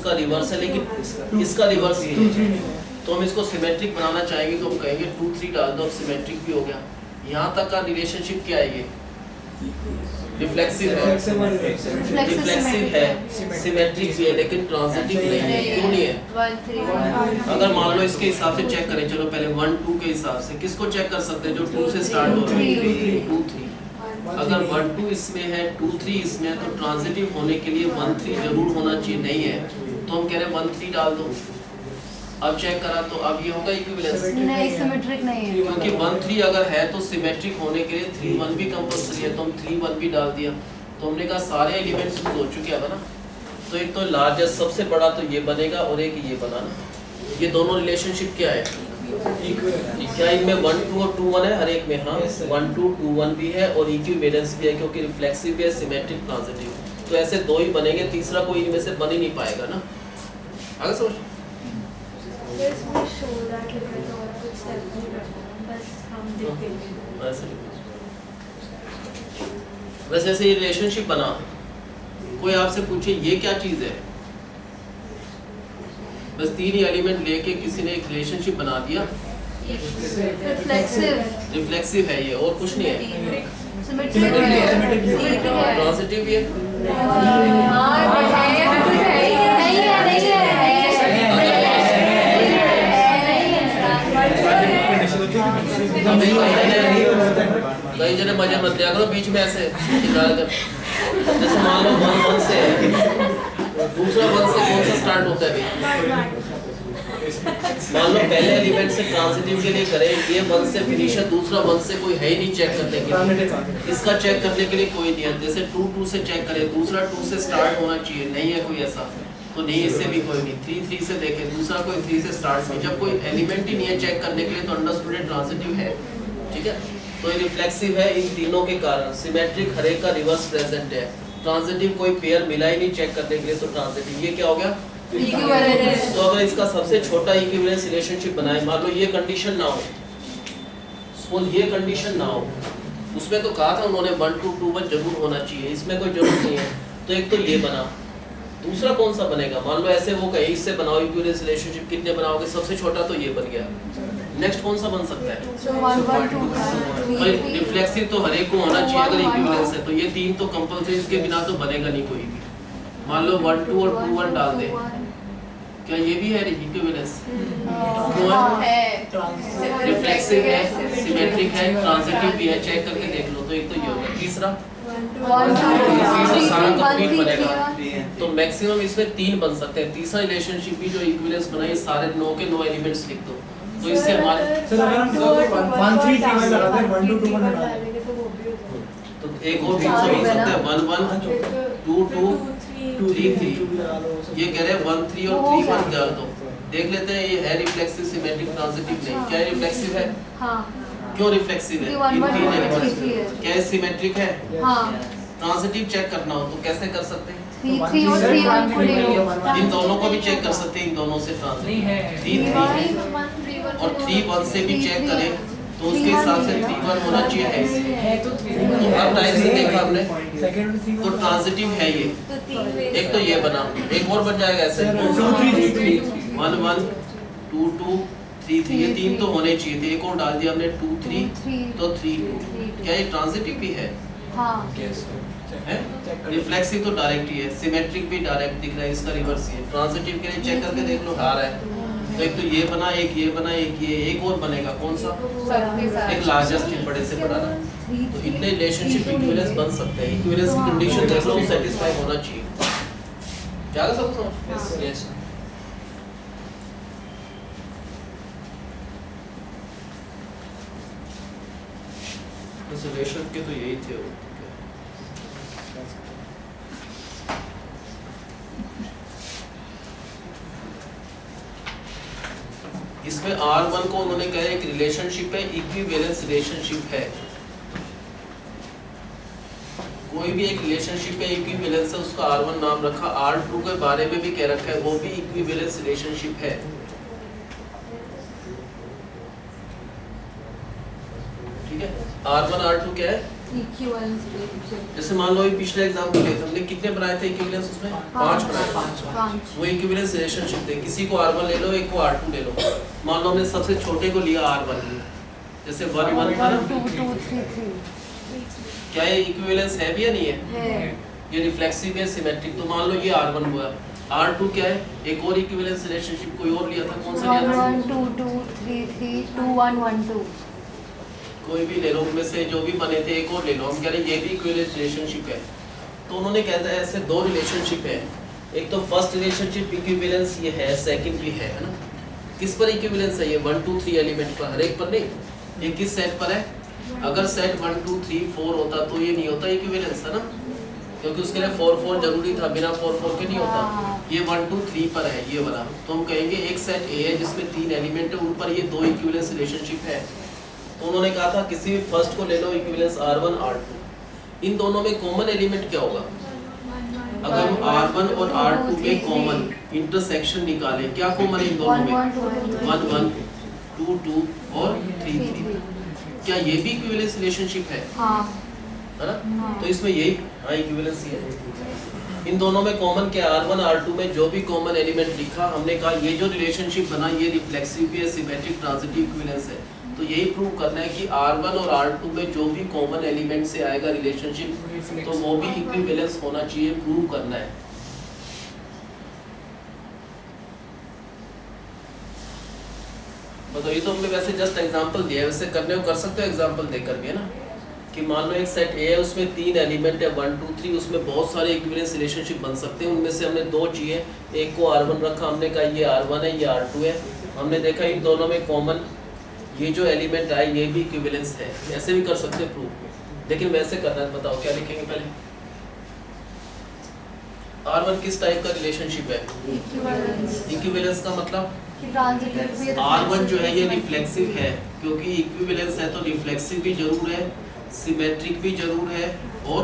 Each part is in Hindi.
उसका रिवर्स है लेकिन इसका रिवर्स ये है, तो हम इसको सिमेट्रिक बनाना चाहेंगे तो हम कहेंगे 2 3 डाल दो, अब सिमेट्रिक भी हो गया। यहाँ तक का रिलेशनशिप क्या है, ये रिफ्लेक्सिव है, सिमेट्रिक भी है लेकिन ट्रांजिटिव नहीं है। क्यों नहीं है? अगर मान लो इसके हिसाब से चेक करें, चलो पहले 1 2 के हिसाब से किसको चेक कर सकते हैं जो 2 से स्टार्ट हो रहा है, 2 3। अगर 1 2 इसमें है 2 3 इसमें है तो ट्रांजिटिव होने के लिए 1 3 जरूर होना चाहिए, नहीं है तो हम कह रहे हैं 1 3 डाल दो। अब चेक करा तो अब ये होगा इक्विवेलेंस, नहीं सिमेट्रिक नहीं है, क्योंकि 1 3 अगर है तो सिमेट्रिक होने के लिए 3 1 भी कंपल्सरी है, तो हम 3 1 भी डाल दिया। तो हमने कहा सारे एलिमेंट्स हो चुके हैं ना, तो एक तो लार्जेस्ट सबसे बड़ा तो ये बनेगा और एक ये बना ना, ये दोनों रिलेशनशिप क्या है, क्या इनमें 1 2 और 2 1 है हर एक में? हाँ 1 2 2 1 भी है और इक्विवेलेंस भी है, क्योंकि रिफ्लेक्सिव भी है, सिमेट्रिक ट्रांजिटिव, तो ऐसे दो ही बनेंगे, तीसरा कोई इनमें से बन ही नहीं पाएगा ना। आगे समझ? वैसे ऐसे रिलेशनशिप बना, कोई आपसे पूछे ये क्या चीज है, बस 3 ही एलिमेंट लेके किसी ने एक रिलेशनशिप बना दिया, रिफ्लेक्सिव है ये और कुछ नहीं है, ट्रांजिटिव भी है, कई जने मजे मत लिया करो बीच में ऐसे निकाल कर, जैसे मान लो 1 1 से है, दूसरा 1 से कौन सा स्टार्ट होता है भाई? मान लो पहले एलिमेंट से ट्रांजिटिव के लिए करें, ये 1 से फिनिश है, दूसरा 1 से कोई है ही नहीं चेक करने के लिए, इसका चेक करने के लिए कोई नहीं है। जैसे 2 2 से चेक करें, दूसरा 2 से स्टार्ट होना चाहिए, नहीं है कोई ऐसा, तो नहीं इससे भी कोई नहीं। 3 3 से देखें, दूसरा कोई 3 से स्टार्ट नहीं, जब कोई एलिमेंट ही नहीं है चेक करने के लिए तो अंडरस्टूड ट्रांजिटिव है, ठीक है। तो ये रिफ्लेक्सिव है इन तीनों के कारण, सिमेट्रिक हर एक का रिवर्स प्रेजेंट है, ट्रांजिटिव कोई पेयर मिला ही नहीं चेक करने के लिए तो ट्रांजिटिव। ये क्या हो गया? तो अगर इसका सबसे छोटा इक्विवेलेंस रिलेशनशिप बनाए, मान लो ये कंडीशन ना हो, सपोज ये कंडीशन ना हो, उसमें तो कहा था उन्होंने 1 2 2 1 जरूर होना चाहिए, इसमें कोई जरूरत नहीं है, तो एक तो ये बना, दूसरा कौन सा बनेगा? मान लो ऐसे वो कहे इससे बनाओ इक्विवेलेंस रिलेशनशिप, कितने बनाओगे? सबसे छोटा तो ये बन गया, नेक्स्ट कौन सा बन सकता है? रिफ्लेक्सिव तो हर एक को होना चाहिए अगर इक्विवेलेंस है, तो ये 3 तो कंपल्सरी, इसके बिना तो बनेगा नहीं कोई भी। मान लो 1 2 और 2 1 डाल दे, क्या ये भी है इक्विवेलेंस? रिफ्लेक्सिव है, सिमेट्रिक है, ट्रांजिटिव भी है, चेक करके देख लो। तो एक तो ये होगा, तीसरा सारा कंप्लीट बनेगा, तो मैक्सिमम इसमें 3 बन सकते हैं। तीसरा रिलेशनशिप भी जो इक्विवेलेंस बनाए, सारे 9 के 9 एलिमेंट्स लिख दो, तो इससे हमारे सर अगर हम 1 3 2 1 लगाते हैं 1 2 2 1 डालेंगे तो एक और भी बन सकता है 1 1 2 2 3 3, ये कह रहे हैं 1 3 और 3 1 डाल दो, देख लेते हैं ये है रिफ्लेक्सिव, सिमेट्रिक, ट्रांजिटिव नहीं। क्या रिफ्लेक्सिव है? हाँ। क्यों रिफ्लेक्सिव है? क्या सिमेट्रिक है? हाँ। ट्रांजिटिव चेक करना हो तो कैसे कर सकते हैं? 3 3 और 3 1 को ले लो, इन दोनों को भी चेक कर सकते हैं, इन दोनों से ट्रांजिटिव 3 3 और 3 1 से भी चेक करें तो उसके हिसाब से 3 1 होना चाहिए, है तो हर टाइप से देखा हमने, तो ट्रांजिटिव है ये। एक तो ये बना, एक और बन जाएगा ऐसे 1 1 2 2 3 3, ये 3 तो होने चाहिए थे, एक और डाल दिया हमने 2 3 तो 3 2। क्या ये ट्रांजिटिव भी है? हाँ। है? रिफ्लेक्सिव तो डायरेक्ट ही है, सिमेट्रिक भी डायरेक्ट दिख रहा है, इसका रिवर्स ही है। ट्रांजिटिव के लिए चेक करके देख लो, आ रहा है तो एक तो ये बना, एक ये बना, एक ये, एक और बनेगा कौन सा? एक लार्जेस्ट, बड़े से बड़ा ना। तो इतने रिलेशनशिप इक्विवेलेंस बन सकते हैं, इक्विवेलेंस की कंडीशन देख लो, सेटिस्फाई होना चाहिए। क्या कर सकते हो? यस। रिलेशन के तो यही थे वो। इसमें R1 को उन्होंने कहा एक रिलेशनशिप है, इक्विवेलेंस रिलेशनशिप है। कोई भी एक रिलेशनशिप है, इक्विवेलेंस है, उसका R1 नाम रखा। R2 के बारे में भी कह रखा है, वो भी इक्विवेलेंस रिलेशनशिप है। ठीक है, R1 R2 क्या है? जैसे मान लो ये पिछले एग्जांपल लेते हमने कितने बनाए थे इक्विवेलेंस उसमें 5 बनाए। 5 वो इक्विवेलेंस रिलेशनशिप थे, किसी को R1 ले लो, एक को R2 ले लो। मान लो हमने सबसे छोटे को लिया R1, जैसे 1 1 था ना, 2 2 3 3 क्या ये इक्विवेलेंस है भी या नहीं है? है। ये रिफ्लेक्सिव है, सिमेट्रिक। तो मान लो ये R1 हुआ, R2 क्या है? एक और इक्विवेलेंस रिलेशनशिप कोई और लिया था, कौन सा लिया 1 था? 1 2 2 3 3 2 1 1 2 कोई भी ले लो, उनमें से जो भी बने थे एक और ले लो। हम कह रहे हैं ये भी इक्विवेलेंस रिलेशनशिप है। तो उन्होंने कहता है ऐसे दो रिलेशनशिप है, एक तो फर्स्ट रिलेशनशिप इक्विवेलेंस ये है, सेकंड भी है ना। किस पर इक्विवेलेंस है ये? 1 2 3 एलिमेंट पर, हर एक पर नहीं। ये किस सेट पर है? अगर सेट 1 2 3 4 होता तो ये नहीं होता इक्विवेलेंस, है ना, क्योंकि उसके लिए 4 4 जरूरी था, बिना 4 4 के नहीं होता। ये 1 2 3 पर है ये वाला, तो हम कहेंगे एक सेट ए है जिसमें 3 एलिमेंट है, उन पर ये दो इक्विवेलेंस रिलेशनशिप है। तो उन्होंने कहा था किसी भी फर्स्ट को ले लो इक्विवेलेंस R1 R2, इन दोनों में कॉमन एलिमेंट क्या होगा? अगर हम R1 और R2 में कॉमन इंटरसेक्शन निकालें, क्या कॉमन है इन दोनों में? 1 1 2 2 और 3 3। क्या ये भी इक्विवेलेंस रिलेशनशिप है? हाँ है ना? तो इसमें यही हाँ इक्विवेलेंस ही है। इन दोनों में कॉमन क्या है? R1 R2 में जो भी कॉमन एलिमेंट लिखा, हमने कहा ये जो रिलेशनशिप बना ये रिफ्लेक्सिव भी है, सिमेट्रिक, ट्रांजिटिव इक्विवेलेंस है। तो यही प्रूव करना है कि R1 और R2 में जो भी कॉमन एलिमेंट से आएगा रिलेशनशिप, तो वो भी इक्विवेलेंस होना चाहिए, प्रूव करना है। तो ये तो हमने वैसे जस्ट एग्जांपल दिया है, वैसे करने को कर सकते हो एग्जांपल देकर भी, है ना, कि मान लो एक सेट ए है, उसमें 3 एलिमेंट है 1 2 3, उसमें बहुत सारे इक्विवेलेंस रिलेशनशिप बन सकते हैं। उनमें से हमने दो चाहिए, एक को R1 रखा, हमने कहा ये R1 है, ये R2 है। हमने देखा इन दोनों में कॉमन ये जो एलिमेंट आए ये भी इक्विवेलेंस है। ऐसे भी कर सकते हैं प्रूफ, लेकिन वैसे करना है, बताओ क्या लिखेंगे पहले? R1 किस टाइप का रिलेशनशिप है? इक्विवेलेंस का मतलब R1 जो है ये रिफ्लेक्सिव है, क्योंकि इक्विवेलेंस है तो रिफ्लेक्सिव भी जरूर है, सिमेट्रिक भी जरूर है और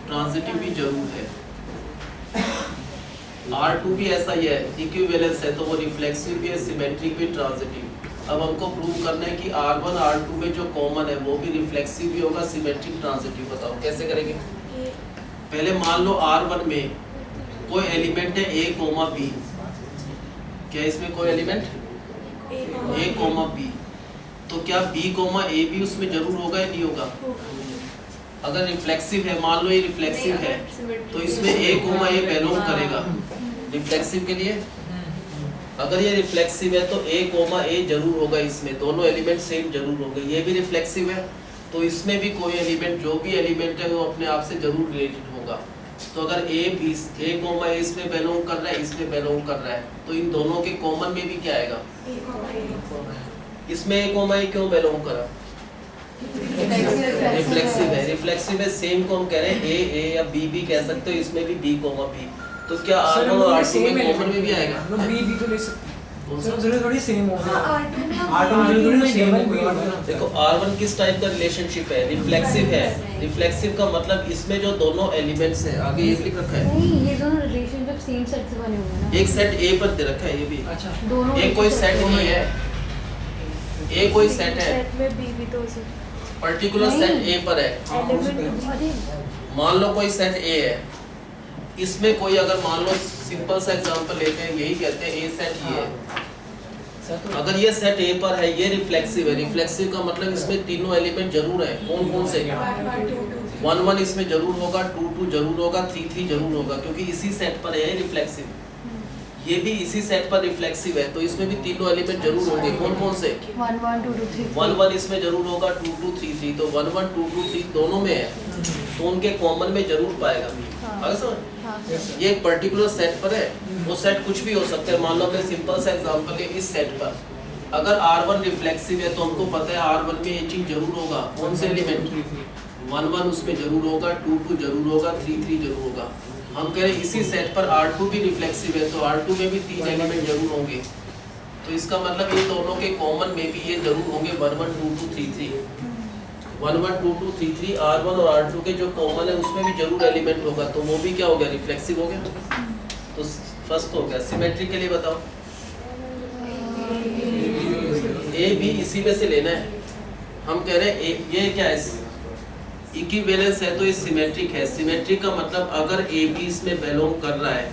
ट्रांजिटिव भी जरूर है। R2 भी ऐसा ही है, इक्विवेलेंस है तो वो रिफ्लेक्सिव भी है, सिमेट्रिक भी, ट्रांजिटिव। अब हमको प्रूव करना है कि R1 R2 में जो कॉमन है वो भी रिफ्लेक्सिव भी होगा, सिमेट्रिक, ट्रांजिटिव। बताओ कैसे करेंगे? पहले मान लो R1 में कोई एलिमेंट है A, B। क्या इसमें कोई एलिमेंट A, B? तो क्या B, A भी उसमें जरूर होगा या नहीं होगा? अगर रिफ्लेक्सिव है, मान लो ये रिफ्लेक्सिव है, तो इसमें A, बिलोंग करेगा रिफ्लेक्सिव के लिए। अगर ये रिफ्लेक्सिव है तो A, जरूर होगा इसमें, दोनों एलिमेंट सेम जरूर होंगे। ये भी रिफ्लेक्सिव है तो इसमें भी कोई एलिमेंट, जो भी एलिमेंट है वो अपने आप से जरूर रिलेटेड होगा। तो अगर A, इसमें बिलोंग कर रहा है, इसमें बिलोंग कर रहा है, तो इन दोनों के कॉमन में भी क्या आएगा? इसमें A, क्यों बिलोंग करा? रिफ्लेक्सिव है, रिफ्लेक्सिव है, सेम को हम कह रहे हैं A या B भी कह सकते हो, इसमें भी B, तो क्या R1 और R2 में कॉमन में भी आएगा? B भी तो ले सकते हैं, जरूरी थोड़ी सेम होगा। देखो R1 किस टाइप का रिलेशनशिप है? रिफ्लेक्सिव है। रिफ्लेक्सिव का मतलब इसमें जो दोनों एलिमेंट्स हैं, आगे ये लिख रखा है नहीं, ये दोनों रिलेशनशिप सेम सेट से बने हुए हैं ना। एक सेट A पर दे रखा है, ये भी अच्छा दोनों एक कोई सेट नहीं है, A कोई सेट है, सेट में बी भी तो हो सकता पर्टिकुलर सेट A पर है। अरे मान लो कोई सेट A है, इसमें कोई अगर मान लो सिंपल सा एग्जांपल लेते हैं, यही कहते हैं A सेट ये है। अगर ये सेट A पर है, ये रिफ्लेक्सिव है। रिफ्लेक्सिव का मतलब इसमें तीनों एलिमेंट जरूर है। कौन कौन से? 1 1 इसमें जरूर होगा, 2 2 जरूर होगा, 3 3 जरूर होगा, क्योंकि इसी सेट पर है रिफ्लेक्सिव। ये भी इसी सेट पर रिफ्लेक्सिव है, तो इसमें भी तीनों एलिमेंट जरूर होंगे। कौन कौन से? 1 1 2 2 3 1 1 इसमें जरूर होगा, 2 2 3 3, तो 1 1 2 2 3 दोनों में है, तो उनके कॉमन में जरूर पाएगा। आगे समझ? ये एक पर्टिकुलर सेट पर है, वो सेट कुछ भी हो सकता है। मान लो मैं सिंपल सा एग्जांपल है, इस सेट पर अगर R1 रिफ्लेक्सिव है तो हमको पता है R1 में ये चीज जरूर होगा। कौन से एलिमेंट? 1 1 उसमें जरूर होगा, 2 2 जरूर होगा, 3 3 जरूर होगा। हम कह रहे हैं इसी सेट पर R2 भी रिफ्लेक्सिव है, तो R2 में भी 3 एलिमेंट जरूर होंगे। तो इसका मतलब इन दोनों के कॉमन में भी ये जरूर होंगे 1 1 2 2 3 3। 1 1 2 2 3 3 R1 और R2 के जो कॉमन है उसमें भी जरूर एलिमेंट होगा, तो वो भी क्या हो गया? रिफ्लेक्सिव हो गया। तो फर्स्ट हो गया। सिमेट्री के लिए बताओ, A भी इसी में से लेना है। हम कह रहे हैं ये क्या है? इक्विवेलेंस है तो ये सिमेट्रिक है। सिमेट्रिक का मतलब अगर ए बी इसमें बिलोंग कर रहा है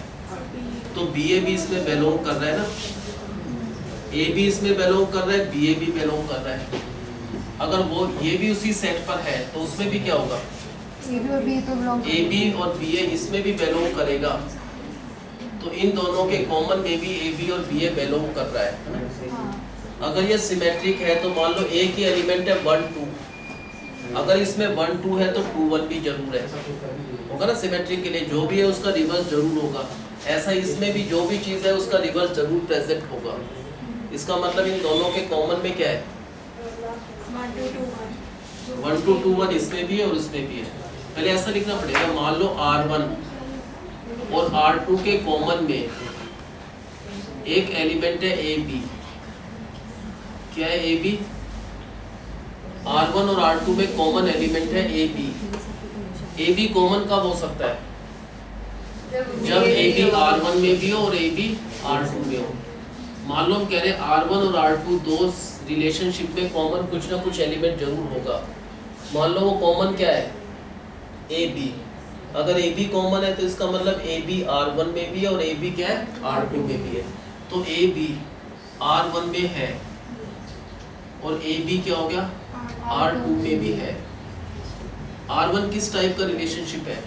तो बी ए भी इसमें बिलोंग कर रहा है ना। ए बी इसमें बिलोंग कर रहा है, बी ए भी बिलोंग कर रहा है। अगर वो ये भी उसी सेट पर है तो उसमें भी क्या होगा, ए बी और बी तो बिलोंग ए बी और बी ए इसमें भी बिलोंग करेगा। तो इन दोनों के कॉमन में भी ए बी और बी ए बिलोंग कर रहा है। हाँ अगर ये सिमेट्रिक है तो मान लो एक ही एलिमेंट है 1 2, अगर इसमें 1 2 है तो 2 1 भी जरूर है, होगा ना। सिमेट्रिक के लिए जो भी है उसका रिवर्स जरूर होगा। ऐसा इसमें भी जो भी चीज़ है उसका रिवर्स जरूर प्रेजेंट होगा। इसका मतलब इन दोनों के कॉमन में क्या है, 1 2 2 1 इसमें भी है और इसमें भी है। पहले ऐसा लिखना पड़ेगा, मान लो R1 और R2 के कॉमन में एक एलिमेंट है ए बी। क्या है ए बी? R1 और R2 में कॉमन एलिमेंट है A B. A B common कब हो सकता है, जब ए बी R1 में भी हो और ए बी R2 में हो। मान लो हम कह रहे हैं R1 और R2 दो रिलेशनशिप में कॉमन कुछ ना कुछ एलिमेंट जरूर होगा। मान लो वो कॉमन क्या है, ए बी। अगर ए बी कॉमन है तो इसका मतलब ए बी R1 में भी है और ए बी क्या है, R2 में भी है। तो ए बी R1 में है और ए बी क्या हो गया, R2 में भी है। R1 किस टाइप का रिलेशनशिप है,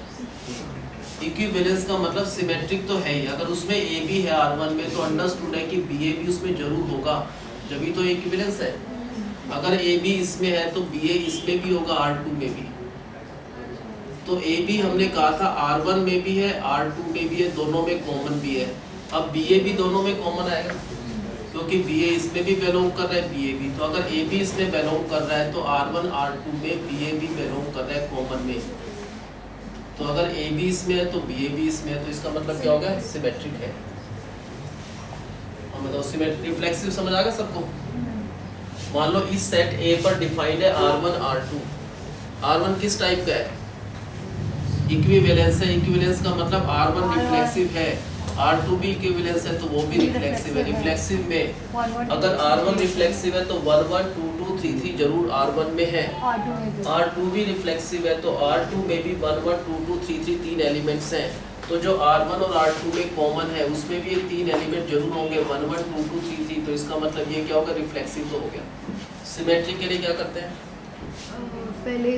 इक्विवेलेंस का मतलब सिमेट्रिक तो है ही। अगर उसमें ए बी है R1 में तो अंडरस्टूड है कि बी ए भी उसमें जरूर होगा, जब तो इक्विवेलेंस है। अगर ए बी इसमें है तो बी ए इसमें भी होगा, R2 में भी। तो ए बी हमने कहा था R1 में भी है, R2 में भी है, दोनों में कॉमन भी है। अब बी ए भी दोनों में कॉमन आएगा क्योंकि बी ए इसमें भी बिलोंग कर रहा है, बी ए भी। तो अगर ए बी इसमें बिलोंग कर रहा है तो R1 R2 में बी ए भी बिलोंग कर रहा है कॉमन में। तो अगर ए बी इसमें है तो बी ए भी इसमें है, तो इसका मतलब क्या हो गया, सिमेट्रिक है। हम बताओ सिमेट्रिक रिफ्लेक्सिव समझ आ गया सबको। मान लो इस सेट ए पर डिफाइंड है R1 R2। R1 किस टाइप का है, इक्विवेलेंस है। इक्विवेलेंस का मतलब R1 रिफ्लेक्सिव है, R2 भी इक्विवेलेंस है तो वो भी रिफ्लेक्सिव है। रिफ्लेक्सिव में अगर R1 रिफ्लेक्सिव है तो 1 1 2 2 3 3 जरूर R1 में है। R2 भी रिफ्लेक्सिव है तो R2 में भी 1 1 2 2 3 3 तीन एलिमेंट्स हैं। तो जो R1 और R2 में कॉमन है उसमें भी ये तीन एलिमेंट जरूर होंगे, 1 1 2 2 3 3। तो इसका मतलब ये क्या होगा, रिफ्लेक्सिव तो हो गया। सिमेट्रिक के लिए क्या करते हैं, पहले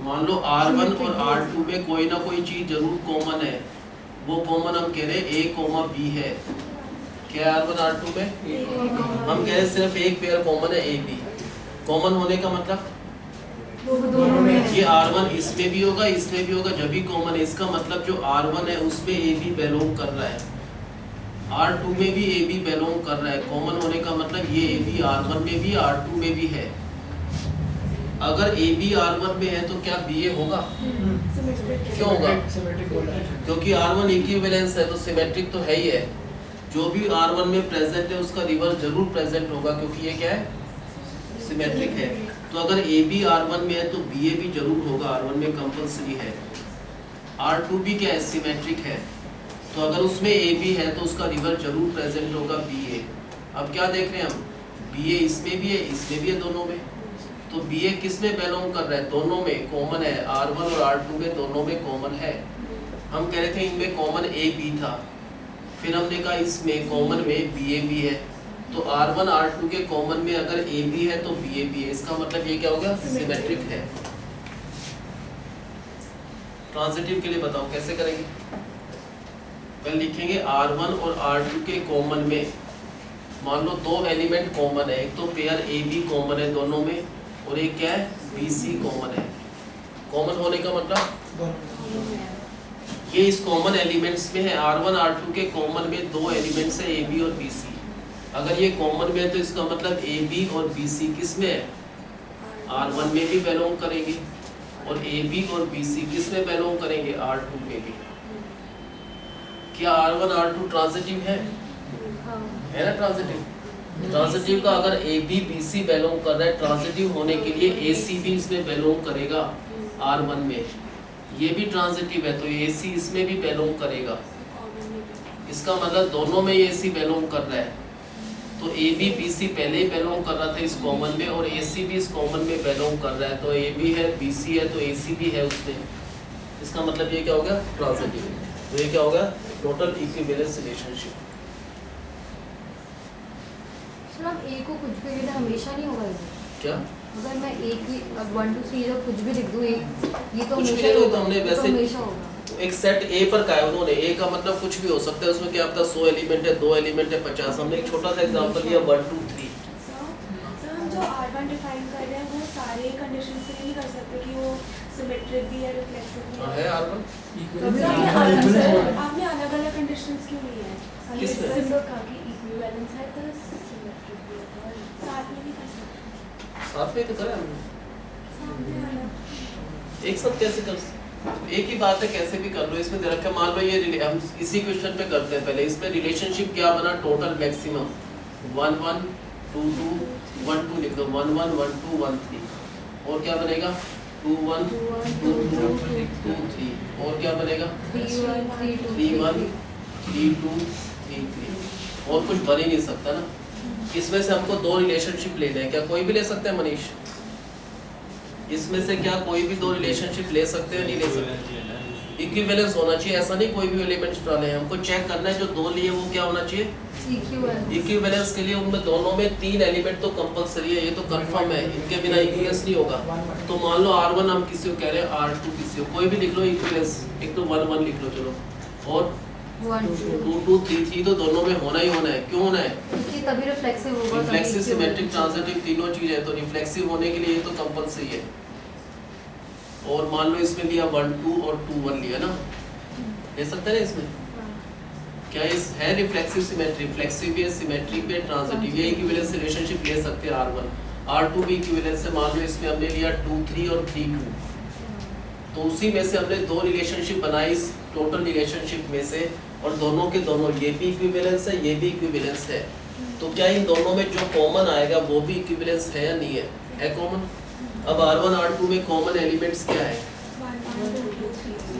मान लो R1 और R2 में कोई ना कोई चीज जरूर कॉमन है। वो कॉमन हम कह रहे हैं A, B है। क्या है R1 R2 में, हम कह रहे हैं सिर्फ एक पेयर कॉमन है A, B। कॉमन होने का मतलब दोनों में ये R1 इसमें भी होगा, इसमें भी होगा, जब भी कॉमन है। इसका मतलब जो R1 है उसमें A, B बिलोंग कर रहा है, R2 में भी A, B बिलोंग कर रहा है। कॉमन होने का मतलब ये A, B R1 में भी R2 में भी है। अगर ए बी R1 में है तो क्या बी ए होगा, क्यों होगा, सिमेट्रिक बोला है क्योंकि R1 इक्विवेलेंस है तो सिमेट्रिक तो है ही है। जो भी R1 में प्रेजेंट है उसका रिवर्स जरूर प्रेजेंट होगा क्योंकि ये क्या है, सिमेट्रिक है। तो अगर ए बी R1 में है तो बी ए भी जरूर होगा, R1 में कंपलसरी है। R2 भी क्या है, सिमेट्रिक है। तो अगर उसमें ए बी है तो उसका रिवर्स जरूर प्रेजेंट होगा, बी ए। अब क्या देख रहे हैं हम, बी ए इसमें भी है, इसमें भी है, दोनों में। तो बी ए किस में बिलोंग कर रहा है, दोनों में कॉमन है। R1 और R2 में दोनों में कॉमन है। हम कह रहे थे इनमें कॉमन ए बी था, फिर हमने कहा इसमें कॉमन में बी ए भी है। तो R1 R2 के कॉमन में अगर ए बी है तो बी ए भी है। इसका मतलब ये क्या हो गया, सिमेट्रिक है। ट्रांजिटिव के लिए बताओ कैसे करेंगे। कल लिखेंगे R1 और R2 के कॉमन में, मान लो दो एलिमेंट कॉमन है, एक तो पेयर ए बी कॉमन है दोनों में, और एक क्या है, बी सी कॉमन है। कॉमन होने का मतलब ये इस कॉमन एलिमेंट्स में है। R1 R2 के कॉमन में दो एलिमेंट्स है, ए बी और बी सी। अगर ये कॉमन में है तो इसका मतलब ए बी और बी सी किस में है, R1 में भी बिलोंग करेंगे, और ए बी और बी सी किस में बिलोंग करेंगे, R2 में भी। क्या R1 R2 ट्रांजिटिव है ना, ट्रांजिटिव। ट्रांजिटिव का अगर A B B C belong कर रहा है, ट्रांजिटिव होने के लिए ए सी भी इसमें बिलोंग करेगा R1 में। ये भी ट्रांजिटिव है तो ए सी इसमें भी बिलोंग करेगा। इसका मतलब दोनों में ए सी बिलोंग कर रहा है। तो ए बी बी सी पहले ही बिलोंग कर रहा था इस कॉमन में, और ए सी भी इस कॉमन में बिलोंग कर रहा है, तो ए बी है बी सी है तो ए सी भी है उसमें। इसका मतलब ये क्या होगा, ट्रांजिटिव। तो ये क्या होगा, टोटल इक्विवेलेंस रिलेशनशिप। सर हम ए को कुछ भी लेना हमेशा नहीं होगा ये। क्या अगर मैं ए की 1 2 3 जब कुछ भी लिख दूँ, ये तो कुछ भी हमेशा ले ही दो, होगा, तो हमने ये तो वैसे हमेशा होगा। एक सेट ए पर का है उन्होंने, ए का मतलब कुछ भी हो सकता है, उसमें क्या पता 100 एलिमेंट है, 2 एलिमेंट है, 50। हमने एक छोटा सा एग्जांपल लिया 1 2 3। सर हम जो R1 डिफाइन कर रहे हैं वो सारे कंडीशंस से नहीं कर सकते कि वो सिमेट्रिक भी है, रिफ्लेक्सिव भी हां है। है R1 आपने अलग अलग कंडीशंस क्यों ली है? किसमें? कहा कि इक्विवेलेंस है तो सिमेट्रिक भी है, और साथ में भी कर सकते साथ में तो करा हमने, साथ में अलग। एक साथ कैसे कर सकते? एक ही बात है, कैसे भी कर लो। इसमें दे रखा, मान लो ये हम इसी क्वेश्चन पे करते हैं पहले। इसमें रिलेशनशिप क्या बना, टोटल मैक्सिमम 1 1 2 2 1 2 लिख दो, 1 1 1 2 1 3। और क्या बनेगा 2 1 2 2 2 3। और क्या बनेगा 3 1 3 2 3 1 3 2 3 3। और कुछ बन ही नहीं सकता ना। इसमें से हमको दो रिलेशनशिप लेने हैं, क्या कोई भी ले सकते हैं मनीष? इसमें से क्या कोई भी दो रिलेशनशिप ले सकते हैं, नहीं ले सकते? इक्विवेलेंस होना चाहिए, ऐसा नहीं कोई भी एलिमेंट्स डाले हैं। हमको चेक करना है जो दो लिए वो क्या होना चाहिए, इक्विवेलेंस के लिए उनमें दोनों में 3 एलिमेंट तो कंपलसरी है, ये तो कंफर्म है, इनके बिना इक्विवेलेंस नहीं होगा। तो मान लो R1 हम किसी को कह रहे हैं, R2 किसी को, कोई भी लिख लो इक्विवेलेंस। एक तो 1 1 लिख लो चलो, और 2 2 3 3 तो दोनों में होना ही होना है। क्यों होना है? क्योंकि तभी रिफ्लेक्सिव होगा। रिफ्लेक्सिव, सिमेट्रिक, ट्रांजिटिव तीनों चीज है, तो रिफ्लेक्सिव होने के लिए ये तो कंपलसरी है। और मान लो इसमें लिया 1 2 और 2 1 लिया ना, ले सकते हैं ना इसमें? क्या इस है रिफ्लेक्सिव सिमेट्री? रिफ्लेक्सिव भी है, सिमेट्रिक भी है, ट्रांजिटिव। ये इक्विवेलेंस रिलेशनशिप ले सकते हैं R1 R2 भी इक्विवेलेंस है। मान लो इसमें हमने लिया 2 3 और 3 2, तो उसी में से हमने दो रिलेशनशिप बनाई इस टोटल रिलेशनशिप में से, और दोनों के दोनों ये भी इक्विवेलेंस है, ये भी इक्विवेलेंस है। तो क्या इन दोनों में जो कॉमन आएगा वो भी इक्विवेलेंस है या नहीं है? है कॉमन। अब R1 R2 में कॉमन एलिमेंट्स क्या है?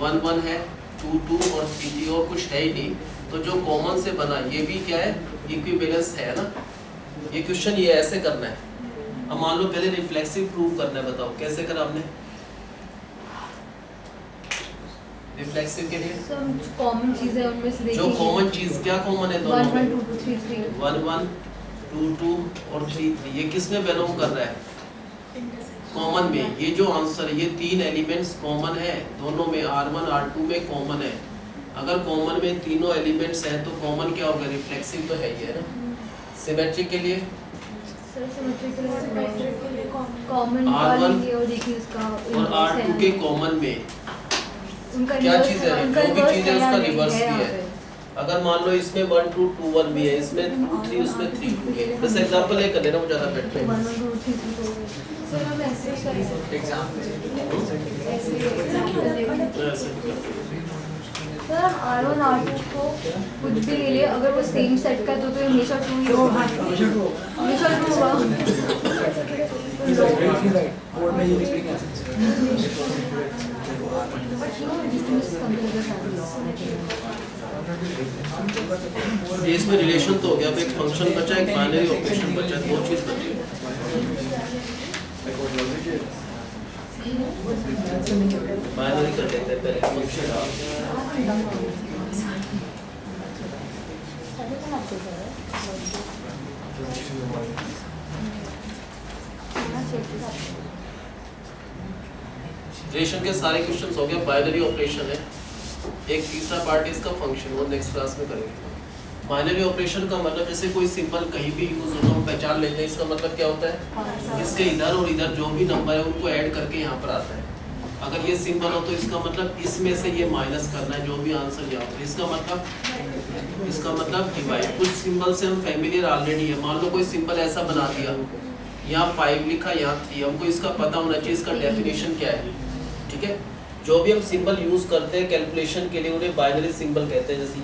1 1 है, 2 2 और 3 3, और कुछ है ही नहीं। तो जो कॉमन से बना ये भी क्या है, इक्विवेलेंस है ना। ये क्वेश्चन ये ऐसे करना है। अब मान लो पहले रिफ्लेक्सिव प्रूव करना है, बताओ कैसे करा हमने रिफ्लेक्सिव के लिए? सब कॉमन चीजें उनमें से जो कॉमन चीज, क्या कॉमन है दोनों 1 में? 1 2 2 3 3 1 1 2 2 और 3 3। ये किस में बिलोंग कर रहा है? कॉमन में। ये जो आंसर है, ये 3 एलिमेंट्स कॉमन है दोनों में, R1 R2 में कॉमन है। अगर कॉमन में तीनों एलिमेंट्स हैं तो कॉमन क्या होगा, रिफ्लेक्सिव तो है ही है ना। सिमेट्रिक के लिए सर सिमेट्रिक के सिमेट्रिक के लिए कॉमन R1 वालेंगे, और देखिए उसका और R2 के कॉमन में उनका क्या reverse चीज है, उनका जो भी reverse चीज है या उसका नहीं रिवर्स भी यहाँ है। पे। अगर मान लो इसमें 1 2 2 1 भी है, इसमें 2 3, उसमें 3 2 है। बस एग्जांपल एक कर लेना, वो ज्यादा बेटर है। 1 1 2 3 3 4 सर हम ऐसे करें सर हम R1 R2 को कुछ भी ले ले, अगर वो सेम सेट का तो हमेशा 2 ही होगा, हमेशा 2 होगा। ये इसमें रिलेशन तो हो गया। अब एक फंक्शन बचा, एक बाइनरी ऑपरेशन बचा, दो चीज बची। बाइनरी कर लेते हैं पहले फंक्शन। रिलेशन के सारे क्वेश्चंस हो गए, बाइनरी ऑपरेशन है। एक तीसरा पार्ट है इसका फंक्शन, वो नेक्स्ट क्लास में करेंगे। बाइनरी ऑपरेशन का मतलब जैसे कोई सिंबल कहीं भी यूज हो तो हम पहचान लेते हैं। इसका मतलब क्या होता है, इसके इधर और इधर जो भी नंबर है उनको ऐड करके यहाँ पर आता है। अगर ये सिंबल हो तो इसका मतलब इसमें से ये माइनस करना है, जो भी आंसर यहाँ पर। इसका मतलब डिवाइड। कुछ सिंबल से हम फैमिलियर ऑलरेडी है। मान लो कोई सिंबल ऐसा बना दिया, यहाँ 5 लिखा, यहाँ 3, हमको इसका पता होना चाहिए इसका डेफिनेशन क्या है। ठीक है, जो भी हम सिंबल यूज करते हैं कैलकुलेशन के लिए उन्हें बाइनरी सिंबल कहते हैं। जैसे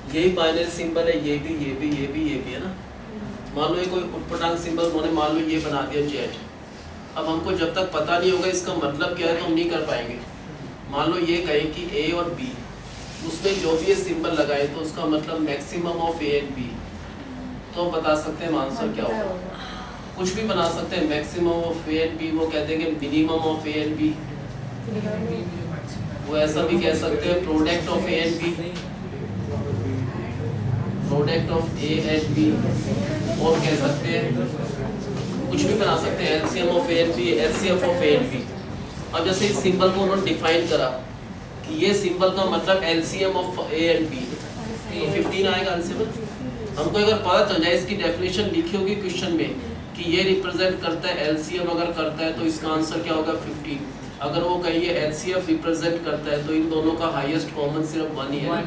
यही बाइनरी सिंबल है, ये भी है ना। मान लो ये कोई उटपटांग सिंबल उन्होंने मान लो ये बना दिया जेड। अब हमको जब तक पता नहीं होगा इसका मतलब क्या है तो हम नहीं कर पाएंगे। मान लो ये कहे कि ए और बी, उसमें जो भी ये सिंबल लगाए तो उसका मतलब maximum of A and B. तो बता सकते हैं आंसर क्या होगा। कुछ भी बना सकते हैं, maximum of A and B, वो कहते हैं कि minimum of A and B, वो ऐसा भी कह सकते हैं product of A and B, product of A and B, और कह सकते हैं कुछ भी बना सकते हैं, LCM of A and B, HCF of A and B. अब जैसे इस सिंबल को उन्होंने डिफाइन करा कि ये सिंबल का मतलब LCM of A and B, तो 15 आएगा आंसर। हमको अगर पता चल जाए, इसकी डेफिनेशन लिखी होगी क्वेश्चन में कि ये रिप्रेजेंट करता है एलसीएम, अगर करता है तो इसका आंसर क्या होगा 15। अगर वो कहिए एचसीएफ रिप्रेजेंट करता है तो इन दोनों का हाईएस्ट कॉमन सिर्फ 1 ही है।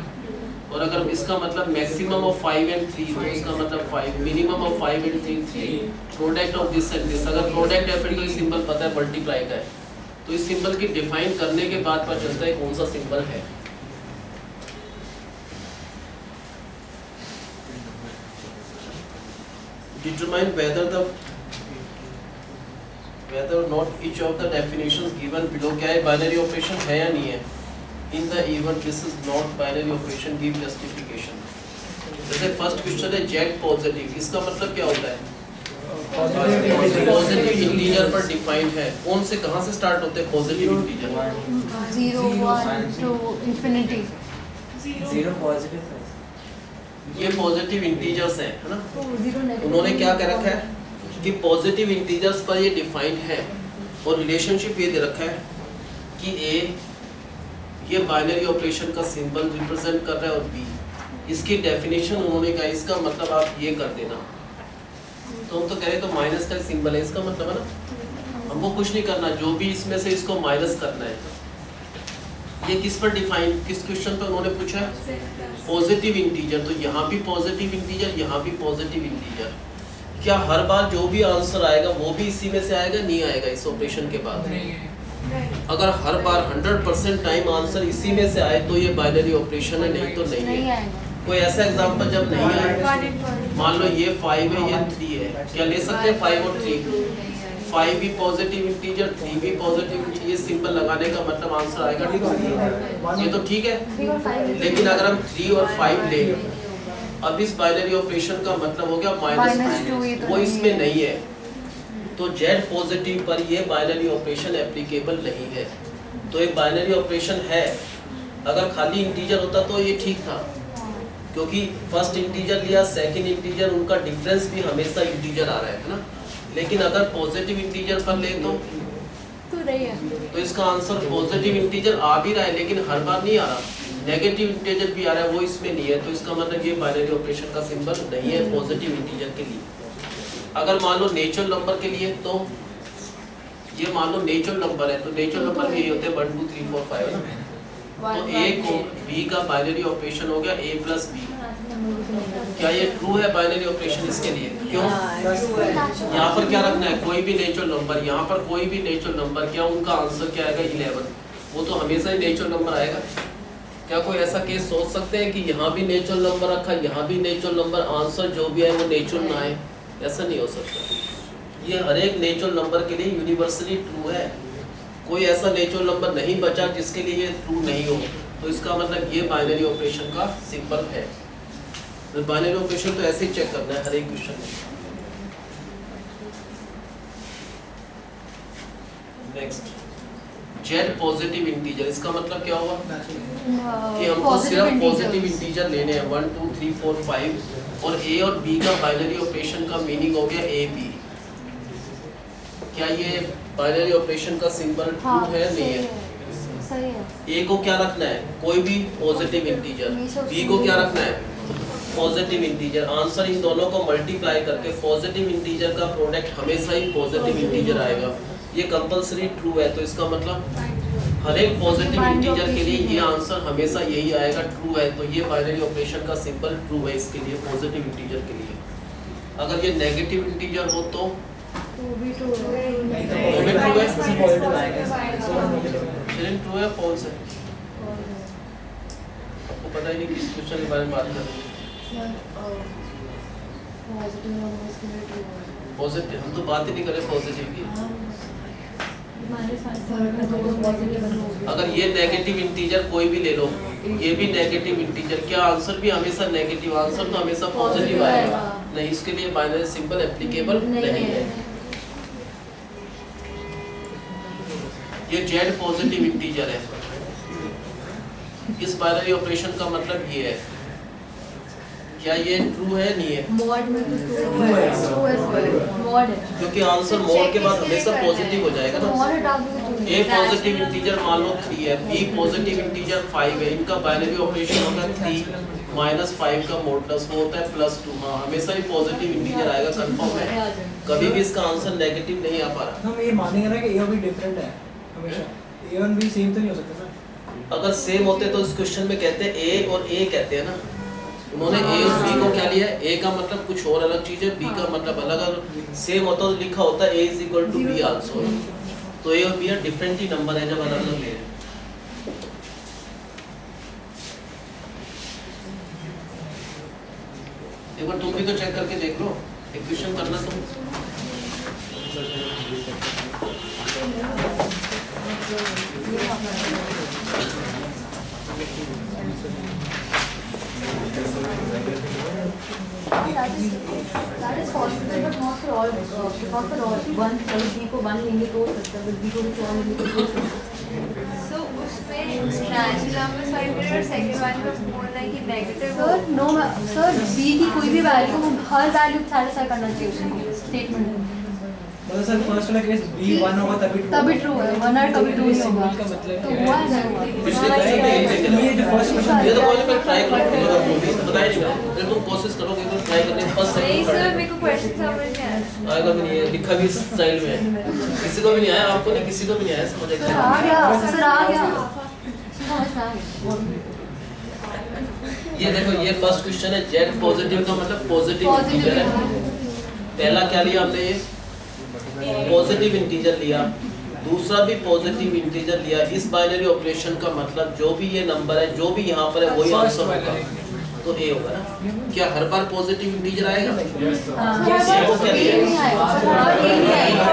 और अगर इसका मतलब मैक्सिमम ऑफ 5 एंड 3 तो इसका मतलब 5, minimum of 5 and 3, product of this and this. अगर प्रोडक्ट है फिर तो सिंबल पता है मल्टीप्लाई का है, तो इस सिंबल की डिफाइन करने के बाद पता चलता है कौन सा सिंबल है। Determine whether or not each of the definitions given below क्या है, बाइनरी ऑपरेशन है या नहीं है। In the event this is not binary operation, give justification। जैसे फर्स्ट क्वेश्चन है जेड पॉजिटिव, इसका मतलब क्या होता है, पॉजिटिव इंटीजर पर डिफाइंड है। कौन से कहाँ से स्टार्ट होते हैं positive integer? 0 1 to infinity। 0 positive है, ये पॉजिटिव इंटीजर्स हैं, है ना। तो 0 नेगेटिव। उन्होंने क्या कर रखा है कि पॉजिटिव इंटीजर्स पर ये डिफाइंड है, और रिलेशनशिप ये दे रखा है कि ए ये बाइनरी ऑपरेशन का सिंबल रिप्रेजेंट कर रहा है, और बी इसकी डेफिनेशन उन्होंने कहा इसका मतलब आप ये कर देना। तो हम तो कह रहे तो माइनस का सिंबल है, इसका मतलब है ना हमको कुछ नहीं करना, जो भी इसमें से इसको माइनस करना है। ये किस पर डिफाइन, किस क्वेश्चन पर उन्होंने पूछा है, पॉजिटिव इंटीजर। तो यहाँ भी पॉजिटिव इंटीजर, यहाँ भी पॉजिटिव इंटीजर। क्या हर बार जो भी आंसर आएगा वो भी इसी में से आएगा? नहीं आएगा इस ऑपरेशन के बाद। अगर हर बार 100% टाइम आंसर इसी में से आए तो ये बाइनरी ऑपरेशन है, नहीं तो नहीं है। कोई ऐसा एग्जांपल जब नहीं आए, मान लो ये 5 है ये 3 है, क्या ले सकते हैं 5 और 3? 5 भी पॉजिटिव इंटीजर, 3 भी पॉजिटिव इंटीजर, ये सिंबल लगाने का मतलब आंसर आएगा, ये तो ठीक है। लेकिन अगर हम 3 और 5 ले, अब इस बाइनरी ऑपरेशन का मतलब हो गया -2, वो इसमें नहीं है, तो जेड पॉजिटिव पर ये बाइनरी ऑपरेशन एप्लीकेबल नहीं है। तो एक बाइनरी ऑपरेशन है, अगर खाली इंटीजर होता तो ये ठीक था, क्योंकि फर्स्ट इंटीजर लिया सेकंड इंटीजर, उनका डिफरेंस भी हमेशा इंटीजर आ रहा है ना। लेकिन अगर पॉजिटिव इंटीजर पर ले तो तो इसका आंसर पॉजिटिव इंटीजर आ भी रहा है, लेकिन हर बार नहीं आ रहा, नेगेटिव इंटीजर भी आ रहा है, वो इसमें नहीं है। तो इसका मतलब ये बाइनरी ऑपरेशन का सिंबल नहीं है पॉजिटिव इंटीजर के लिए। अगर मान लो नेचुरल नंबर के लिए, तो ये मान लो नेचुरल नंबर है, तो नेचुरल नंबर भी ये होते हैं 1 2 3 4 5 है ना। तो ए को बी का बाइनरी ऑपरेशन हो गया a प्लस बी। क्या ये ट्रू है बाइनरी ऑपरेशन इसके लिए? क्यों? यहाँ पर क्या रखना है, कोई भी नेचुरल नंबर, यहाँ पर कोई भी नेचुरल नंबर, क्या उनका आंसर क्या आएगा 11, वो तो हमेशा ही नेचुरल नंबर आएगा। क्या कोई ऐसा केस सोच सकते हैं कि यहाँ भी नेचुरल नंबर रखा, यहाँ भी नेचुरल नंबर, आंसर जो भी है वो नेचुरल ना आए? ऐसा नहीं हो सकता। ये हर एक नेचुरल नंबर के लिए यूनिवर्सली ट्रू है, कोई ऐसा नेचुरल नंबर नहीं बचा जिसके लिए ये ट्रू नहीं हो। तो इसका मतलब ये बाइनरी ऑपरेशन का सिंबल है। तो बाइनरी ऑपरेशन तो ऐसे ही चेक करना है हर एक क्वेश्चन में। नेक्स्ट, जेड पॉजिटिव इंटीजर, इसका मतलब क्या हुआ कि हमको सिर्फ पॉजिटिव इंटीजर लेने हैं 1 2 3 4 5, और ए और बी का बाइनरी ऑपरेशन का मीनिंग हो गया ए बी। क्या ये बाइनरी ऑपरेशन का सिंबल ट्रू है? नहीं है। सही है। ए को क्या रखना है, कोई भी पॉजिटिव इंटीजर, बी को क्या रखना है, पॉजिटिव इंटीजर। आंसर इन दोनों को मल्टीप्लाई करके पॉजिटिव इंटीजर का प्रोडक्ट हमेशा ही पॉजिटिव इंटीजर आएगा, ये कंपलसरी ट्रू है। तो इसका मतलब हर एक पॉजिटिव इंटीजर के लिए ये आंसर हमेशा यही आएगा, ट्रू है। तो ये बाइनरी ऑपरेशन का सिंबल ट्रू है इसके लिए, पॉजिटिव इंटीजर के लिए। अगर ये नेगेटिव इंटीजर हो तो भी ट्रू है। ट्रू है फॉल्स है? आपको पता ही नहीं किस क्वेश्चन के बारे में बात कर रहे हैं। पॉजिटिव, हम तो बात ही नहीं कर रहे पॉजिटिव की। अगर ये नेगेटिव इंटीजर कोई भी ले लो, ये भी नेगेटिव इंटीजर, क्या आंसर भी हमेशा नेगेटिव, आंसर तो हमेशा पॉजिटिव आएगा नहीं, इसके लिए बाइनरी सिंबल एप्लीकेबल नहीं है। ये जेड पॉजिटिव इंटीजर है, इस बाइनरी ऑपरेशन का मतलब ये है, क्या ये ट्रू है नहीं है? मॉड में तो ट्रू है, मॉड है क्योंकि आंसर मॉड के बाद हमेशा पॉजिटिव हो जाएगा ना। मॉड हटा दोगे तो ए पॉजिटिव इंटीजर मान लो 3 है, बी पॉजिटिव इंटीजर 5 है, इनका बाइनरी ऑपरेशन होगा 3 माइनस 5 का मॉडुलस वो होता है +2। हाँ हमेशा ही पॉजिटिव इंटीजर आएगा, कंफर्म है, कभी भी इसका आंसर नेगेटिव नहीं आ पा रहा। हम ये मानेंगे ना कि ए और बी डिफरेंट है हमेशा, ए और बी सेम तो नहीं हो सकता ना। अगर सेम होते तो इस क्वेश्चन में कहते हैं ए और ए कहते हैं ना, उन्होंने ए और बी को क्या लिया है, ए का मतलब कुछ और अलग चीज है, बी का मतलब अलग। अगर सेम होता तो लिखा होता A is equal to B also, तो ए और बी डिफरेंट ही नंबर है जब अलग अलग ले रहे हैं। एक बार तुम भी तो चेक करके देख लो, एक क्वेश्चन करना तुम। That is possible, but not for all. Not for all. One B को 1 लेंगे तो हो सकता है, but B को भी 4 लेंगे तो हो सकता है। So उसमें natural numbers find करें और second one में बोलना है कि negative Sir, no, sir, B की कोई भी वैल्यू हर वैल्यू satisfy करना चाहिए उसको स्टेटमेंट में। मतलब सर फर्स्ट वाला केस बी 1 होगा तभी ट्रू है, 1 और कभी ट्रू नहीं होगा। तो हुआ है ना पिछले क्वेश्चन में यही देखे ना, ये जो फर्स्ट क्वेश्चन ये तो कॉलेज में ट्राई करो, बताया नहीं ना, फिर तुम कोशिश करोगे तो ट्राई करने फर्स्ट नहीं सेकंड सर, मेरे को क्वेश्चन समझ नहीं आया। आएगा भी नहीं है, लिखा भी इस स्टाइल में है, किसी को भी नहीं आया, आपको नहीं किसी को भी नहीं आया, समझ सर आएगा। आ गया, सर आ गया, समझ में आ गया। ये देखो ये फर्स्ट क्वेश्चन है, जेड पॉजिटिव का मतलब पॉजिटिव इंटीजर है। पहला क्या लिया हमने, ये पॉजिटिव इंटीजर लिया, दूसरा भी पॉजिटिव इंटीजर लिया। इस बाइनरी ऑपरेशन का मतलब जो भी ये नंबर है, जो भी यहाँ पर है वही आंसर होगा, तो ए होगा ना। क्या हर बार पॉजिटिव इंटीजर आएगा? हाँ, वो क्या लिया? ये नहीं आएगा, और ये नहीं आएगा।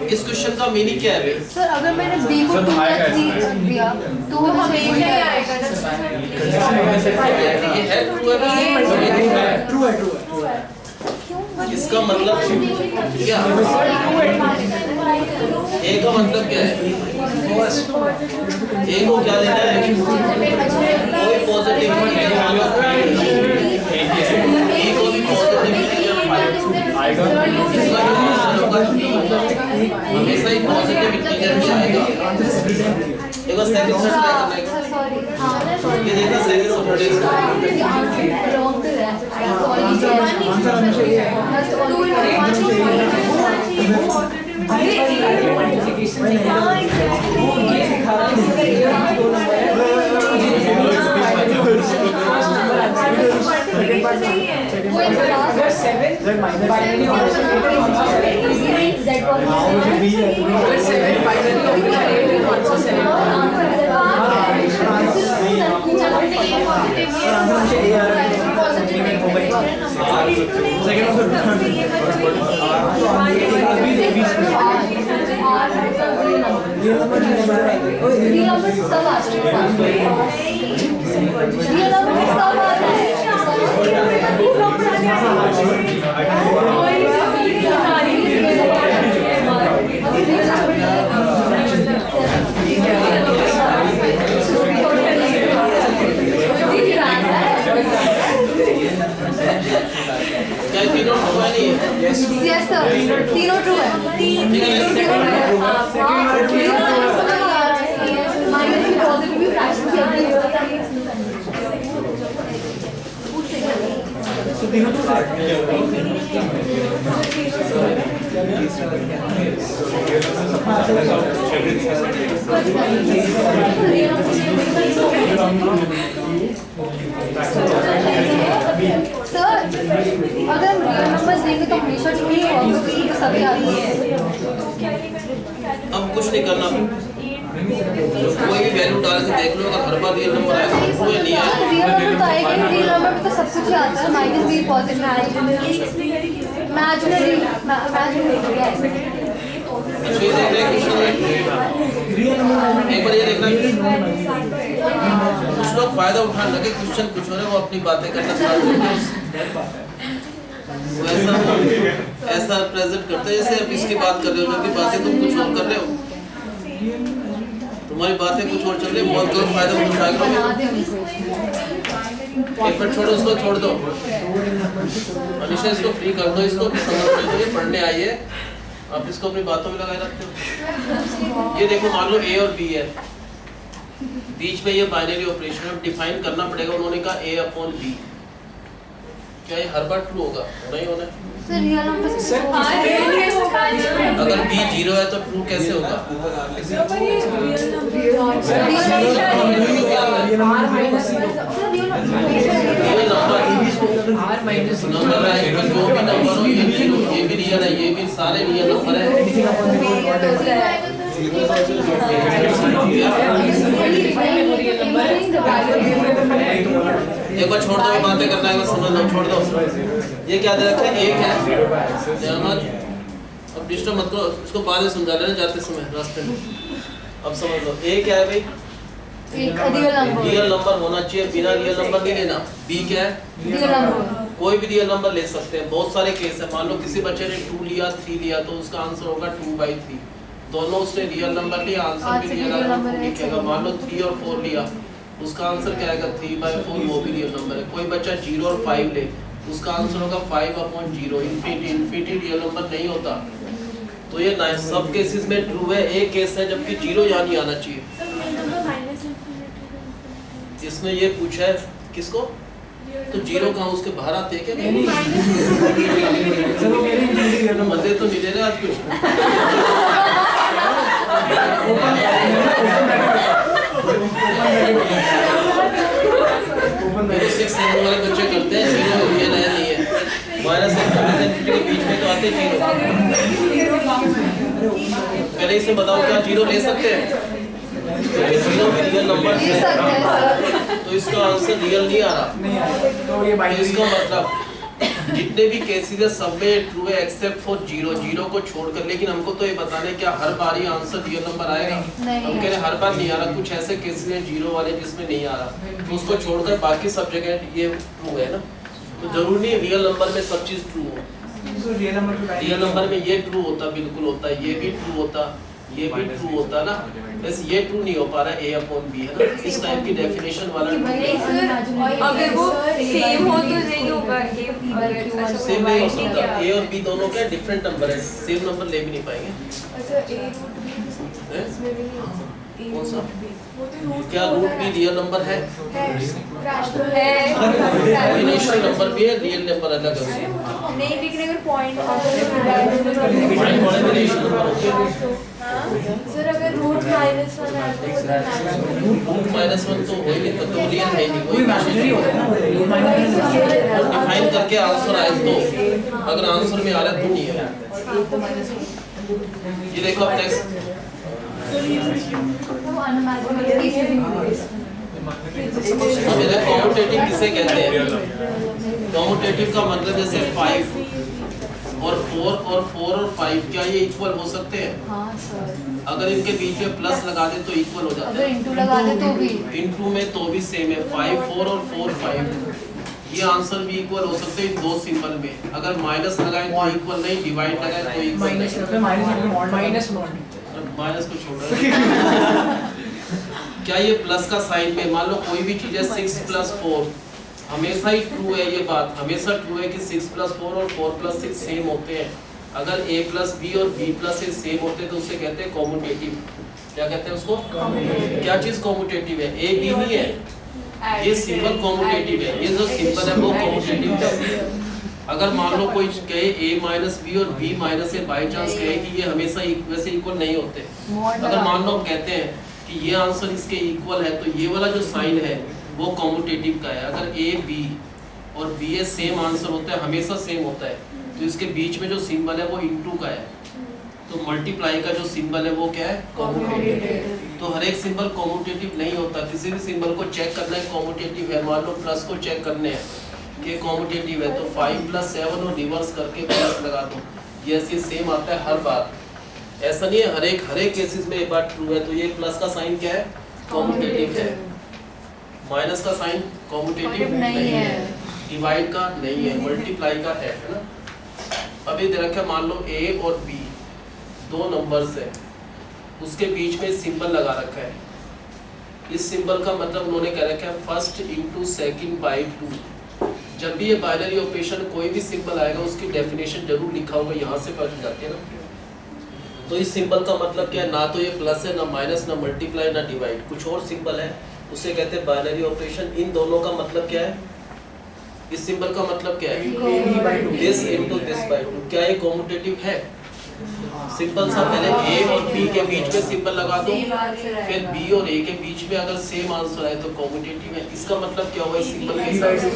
इस क्वेश्चन का मीनिंग क्या है भाई? सर अगर मैंने B को 2 या 3 दिया तो वो हमेशा ही आएगा ना। ये है ट्रू है, ट्रू है इसका मतलब क्या? ए का मतलब क्या है? ए को क्या लेना है? कोई पॉजिटिव ए को भी पॉजिटिव हमेशा ही पॉजिटिव इंटीजर ही आएगा। एक बार सेकंड से ट्राई करना है, ये देखना सेकंड और थर्ड आंसर हमेशा ये है। क्या तीनों ट्रू है नहीं है? यस सर, तीनों ट्रू है। सर अगर हम रियल नंबर्स देंगे तो हमेशा ट्रू ही होगा क्योंकि तो सभी आती है। अब कुछ नहीं करना, कोई भी वैल्यू डाल के देख लो, अगर हर बार रियल नंबर आएगा तो ट्रू नहीं आएगा। रियल नंबर तो आएगा ही, रियल नंबर में तो सब कुछ ही आता है, माइनस भी पॉजिटिव इमेजिनरी अच्छा ये देख रहे हैं क्वेश्चन में, एक बार ये देखना, कुछ लोग फायदा उठाने लगे, क्वेश्चन कुछ हो रहे वो अपनी बातें करना स्टार्ट करते हैं, वो ऐसा प्रेजेंट करते हैं जैसे अब इसकी बात कर रहे हो, जबकि बातें तुम कुछ और कर रहे हो, तुम्हारी बातें कुछ और चल रही है, बहुत गलत फायदा उठाएगा। एक मिनट छोड़ो, उसको छोड़ दो, अनिशा इसको फ्री कर दो, इसको भी समझ में, तो ये पढ़ने आई है, आप इसको अपनी बातों में लगाए रखते हो। ये देखो मान लो ए और बी है, बीच में ये बाइनरी ऑपरेशन है, डिफाइन करना पड़ेगा, उन्होंने कहा a अपॉन b, क्या ये हर बार ट्रू होगा? नहीं होना है। सर रियल नंबर से अगर b 0 है तो ट्रू कैसे होगा? नंबर है, जो भी नंबर हो, ये भी रियल है, ये भी सारे रियल नंबर है। एक बार छोड़ दो, ये बातें करना है, समझ लो, छोड़ दो। ये क्या दे रखा है? एक है, अब डिस्टर्ब मत करो, इसको बाद में समझा लेना जाते समय रास्ते में। अब समझ लो, ए क्या है भाई? रियल नंबर होना चाहिए, बिना रियल नंबर नहीं लेना। बी क्या है? कोई भी रियल नंबर ले सकते हैं, बहुत सारे केस है। मान लो किसी बच्चे ने 2 लिया, 3 लिया, तो उसका आंसर होगा 2/3। दोनों उसने रियल नंबर लिया, आंसर भी रियल नंबर लिखेगा। मान लो 3 और 4 लिया, उसका आंसर क्या आएगा? 3/4, वो भी रियल नंबर है। कोई बच्चा 0 और 5 ले, उसका आंसर होगा 5/0। इन्फिनिटी रियल नंबर नहीं होता। तो ये सब केसेस में ट्रू है, एक केस है जबकि 0 यहाँ नहीं आना चाहिए। इसमें ये पूछा है किसको? तो 0 कहाँ उसके बाहर आते हैं क्या? मजे तो नहीं ले रहे आज कुछ। 6 वाले बच्चे करते हैं, 0 ये नया नहीं है। -∞ के बीच में तो आते 0। पहले इसे बताओ, क्या 0 ले सकते हैं? 0 भी रियल नंबर है, तो इसका आंसर रियल नहीं आ रहा। तो इसका मतलब जितने भी केसेस है सब में ट्रू है एक्सेप्ट फॉर 0 को छोड़कर। लेकिन हमको तो ये बताना है क्या हर बार ही आंसर रियल नंबर आएगा? हम कह रहे हर बार नहीं आ रहा, कुछ ऐसे केसेस हैं 0 वाले जिसमें नहीं आ रहा, तो उसको छोड़कर बाकी सब जगह ये ट्रू है ना। तो जरूरी नहीं रियल नंबर में सब चीज ट्रू हो। रियल नंबर में ये ट्रू होता, बिल्कुल होता, ये भी ट्रू होता, ये भी ट्रू होता ना। बस ये ट्रू नहीं हो पा रहा, a अपॉन b है ना, इस टाइप की डेफिनेशन वाला। अगर वो सेम हो तो नहीं होगा, सेम नहीं हो सकता। a और b दोनों क्या डिफरेंट नंबर है, सेम नंबर ले भी नहीं पाएंगे। कौन सा? क्या रूट भी रियल नंबर है? कॉम्बिनेशन नंबर भी है, रियल नंबर अलग है। नहीं लेकिन अगर पॉइंट कॉम्बिनेशन नंबर होते हैं। सर अगर रूट -1 है तो रूट -1 तो हो ही नहीं, तो रियल है नहीं, कोई डिफाइन करके आंसर आए तो, अगर आंसर में आ रहा है तो नहीं है। ये देखो अब नेक्स्ट, अब ये कॉम्यूटेटिव किसे कहते हैं? कॉम्यूटेटिव का मतलब जैसे 5 और 4 और 4 और 5, क्या ये इक्वल हो सकते हैं? हाँ सर। अगर इनके बीच में प्लस लगा दे तो इक्वल हो जाते अगर हैं। इंटू लगा दे तो भी, इंटू में तो भी सेम है, 5 4 और 4 5, ये आंसर भी इक्वल हो सकते हैं दो सिंबल में। अगर माइनस लगाए तो इक्वल नहीं, डिवाइड लगाए तो इक्वल नहीं। माइनस को छोड़ रहे हैं। क्या ये प्लस का साइन में मान लो कोई भी चीज है 6 + 4, हमेशा ही ट्रू है, ये बात हमेशा ट्रू है कि 6 + 4 और 4 + 6 सेम होते हैं। अगर a + b और b + a सेम होते हैं तो उसे कहते हैं कॉम्यूटेटिव। क्या कहते हैं उसको? क्या चीज कॉम्यूटेटिव है? a b नहीं है, ये सिंबल कॉम्यूटेटिव है, ये जो सिंबल है वो कॉम्यूटेटिव है। अगर मान लो कोई कहे a - b और b - a बाय चांस कहे कि ये हमेशा वैसे इक्वल नहीं होते, अगर मान लो हम कहते हैं कि ये आंसर इसके इक्वल है, तो ये वाला जो साइन है वो कॉम्यूटेटिव का है। अगर a b और b a सेम आंसर होता है, हमेशा सेम होता है, तो इसके बीच में जो सिंबल है वो इनटू का है। तो मल्टीप्लाई का जो सिंबल है वो क्या है? कॉम्यूटेटिव। तो हर एक सिंबल कॉम्यूटेटिव नहीं होता, किसी भी सिंबल को चेक करना है कॉम्यूटेटिव है। मान लो प्लस को चेक करने हैं कि कॉम्यूटेटिव है, तो 5 + 7 और रिवर्स करके प्लस लगा दो, ये सेम आता है हर बार। ऐसा नहीं है हर एक केसेस में एक बार ट्रू है, तो ये प्लस का साइन क्या है, कॉम्यूटेटिव है, माइनस का साइन कॉम्यूटेटिव नहीं है, डिवाइड का नहीं है, मल्टीप्लाई का है ना। अभी दे रखा है मान लो a और b दो नंबर्स है, उसके बीच में सिंबल लगा रखा है। इस सिंबल का मतलब उन्होंने कह रखा है first into second by two. जब भी ये बाइनरी ऑपरेशन कोई भी सिंबल आएगा उसकी डेफिनेशन जरूर लिखा होगा, यहाँ से पढ़ जाती है ना। तो इस सिंबल का मतलब क्या है, ना तो ये प्लस है, ना माइनस, ना मल्टीप्लाई, ना डिवाइड, कुछ और सिंबल है, उसे कहते हैं बाइनरी ऑपरेशन। इन दोनों का मतलब क्या है, इस सिंबल का मतलब क्या है, this into this by two. क्या ये कॉम्यूटेटिव है? सिंपल सा, पहले a और b के बीच में सिंबल लगा दो, फिर b और a के बीच में अगर सेम आंसर आए तो कॉम्यूटेटिव है। इसका मतलब क्या होगा इस सिंबल के हिसाब से,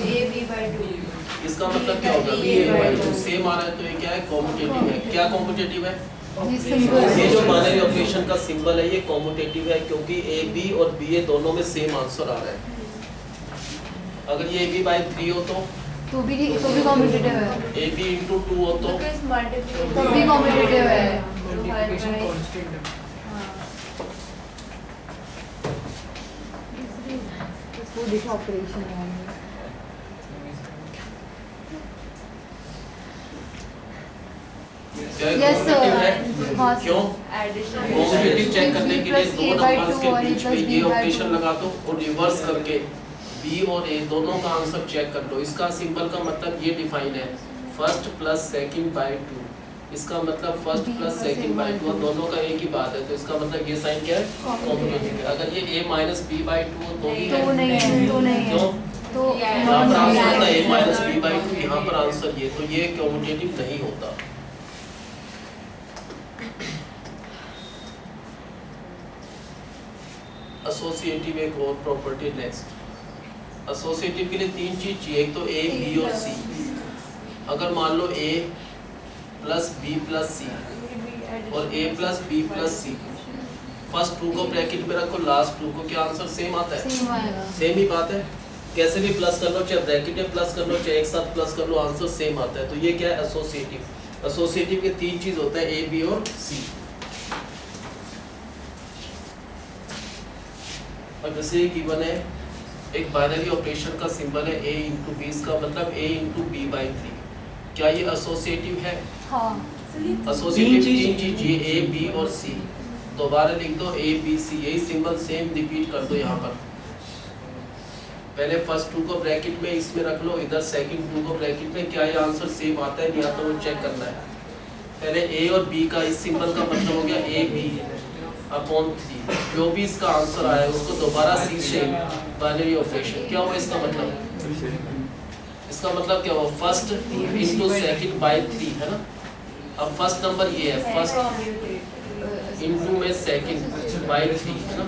इसका मतलब क्या होगा, b/2 सेम आ रहा है तो ये क्या है, कॉम्यूटेटिव है। क्या कॉम्यूटेटिव है, ये जो बाइनरी ऑपरेशन का सिंबल है ये कॉम्यूटेटिव है, क्योंकि a b और b a दोनों में सेम आंसर आ रहा है। अगर ये ab/3 हो तो भी कॉम्पिटिटिव है, ab into 2 हो तो भी कॉम्पिटिटिव है। मल्टीप्लिकेशन कांस्टेंट है। इसको देखो ऑपरेशन है। Yes, sir. हाँ, क्यों? कॉम्यूटेटिव चेक करने के लिए दो नंबर्स के बीच में ये ऑपरेशन लगा दो और रिवर्स करके b और a दोनों का आंसर चेक कर लो। इसका सिंबल का मतलब ये डिफाइन है, फर्स्ट प्लस सेकंड बाय 2। इसका मतलब फर्स्ट प्लस सेकंड बाय 2 दोनों का एक ही बात है, तो इसका मतलब ये साइन क्या है, कॉम्यूटेटिव है। अगर ये a माइनस b/2 हो तो भी है, तो नहीं है, क्यों? तो यहाँ पर आंसर होता है a माइनस b/2, यहाँ पर आंसर ये, तो ये कॉम्यूटेटिव नहीं होता। एसोसिएटिव एक और प्रॉपर्टी नेक्स्ट। एसोसिएटिव के लिए तीन चीज चाहिए, एक तो a b और c। अगर मान लो a plus b plus c और a plus b plus c, first two को ब्रैकेट में रखो, लास्ट टू को, क्या आंसर सेम आता है, सेम ही बात है। कैसे भी प्लस कर लो, चाहे ब्रैकेट में प्लस कर लो, चाहे एक साथ प्लस कर लो, आंसर सेम आता है। तो ये क्या है, एसोसिएटिव। एसोसिएटिव के तीन चीज होता है, a b और c। और जैसे गिवन है एक बाइनरी ऑपरेशन का सिंबल है a इंटू बी, इसका मतलब a इंटू b/3। क्या ये एसोसिएटिव है? हाँ, एसोसिएटिव तीन चीज ये a b और c। दोबारा लिख दो a b c, यही सिंबल सेम रिपीट कर दो। यहाँ पर पहले फर्स्ट टू को ब्रैकेट में इसमें रख लो, इधर सेकंड टू को ब्रैकेट में, क्या ये आंसर सेम आता है नहीं आता वो चेक करना है। पहले a और b का, इस सिंबल का मतलब हो गया a b अपॉन 3। जो भी इसका आंसर आया उसको दोबारा c से बाइनरी ऑपरेशन। क्या हुआ इसका मतलब, इसका मतलब क्या हुआ, फर्स्ट इंटू सेकंड बाय 3 है ना। अब फर्स्ट नंबर ये है, फर्स्ट इंटू में सेकंड बाय 3 है ना,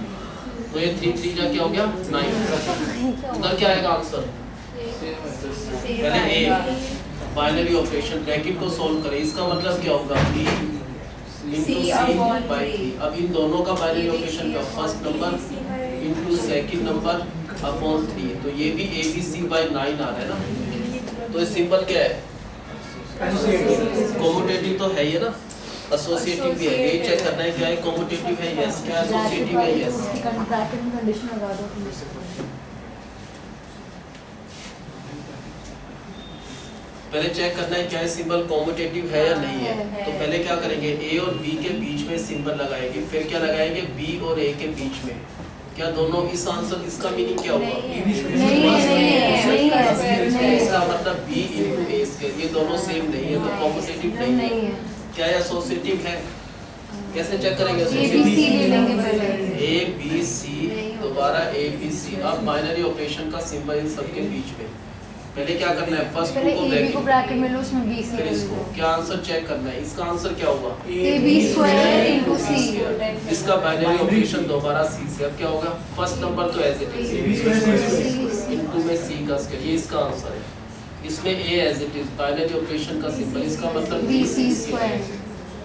तो ये 3 3 का क्या हो गया 9। उधर क्या आएगा आंसर, पहले a बाइनरी ऑपरेशन ब्रैकेट को सॉल्व करें, इसका मतलब क्या होगा b इंटू c बाई 3। अब इन दोनों का बाइनरी ऑपरेशन क्या, first number into second number upon 3, तो ये भी abc/9 आ रहा है ना। तो ये सिंबल क्या है, कॉम्यूटेटिव तो है ये ना, एसोसिएटिव भी है। ये चेक करना है क्या है, कॉम्यूटेटिव है यस, क्या एसोसिएटिव है यस। ब्रैकेट में कंडीशन लगा दो। पहले चेक करना है क्या है, सिंबल कॉम्यूटेटिव है या नहीं है। तो पहले क्या करेंगे, a और b के बीच में सिंबल लगाएंगे, फिर क्या लगाएंगे b और a के बीच में। क्या दोनों इस आंसर, इसका मीनिंग क्या होगा, इसका मतलब b इंटू a स्क्वायर, ये दोनों सेम नहीं है तो कॉम्यूटेटिव नहीं है। क्या है, एसोसिएटिव है। कैसे चेक करेंगे, a b c, दोबारा a b c। अब बाइनरी ऑपरेशन का सिंबल इन सबके बीच में, पहले क्या करना है, फर्स्ट पहले टू a b को ब्रैकेट में लो, उसमें b फिर इसको, क्या आंसर चेक करना है। इसका आंसर क्या होगा, ab स्क्वायर इनटू c। इसका बाइनरी ऑपरेशन दोबारा c से। अब क्या होगा, फर्स्ट नंबर तो एज इट इज इनटू में c का स्क्वायर, ये इसका आंसर है। इसमें a as it is binary operation का सिंबल, इसका मतलब bc स्क्वायर।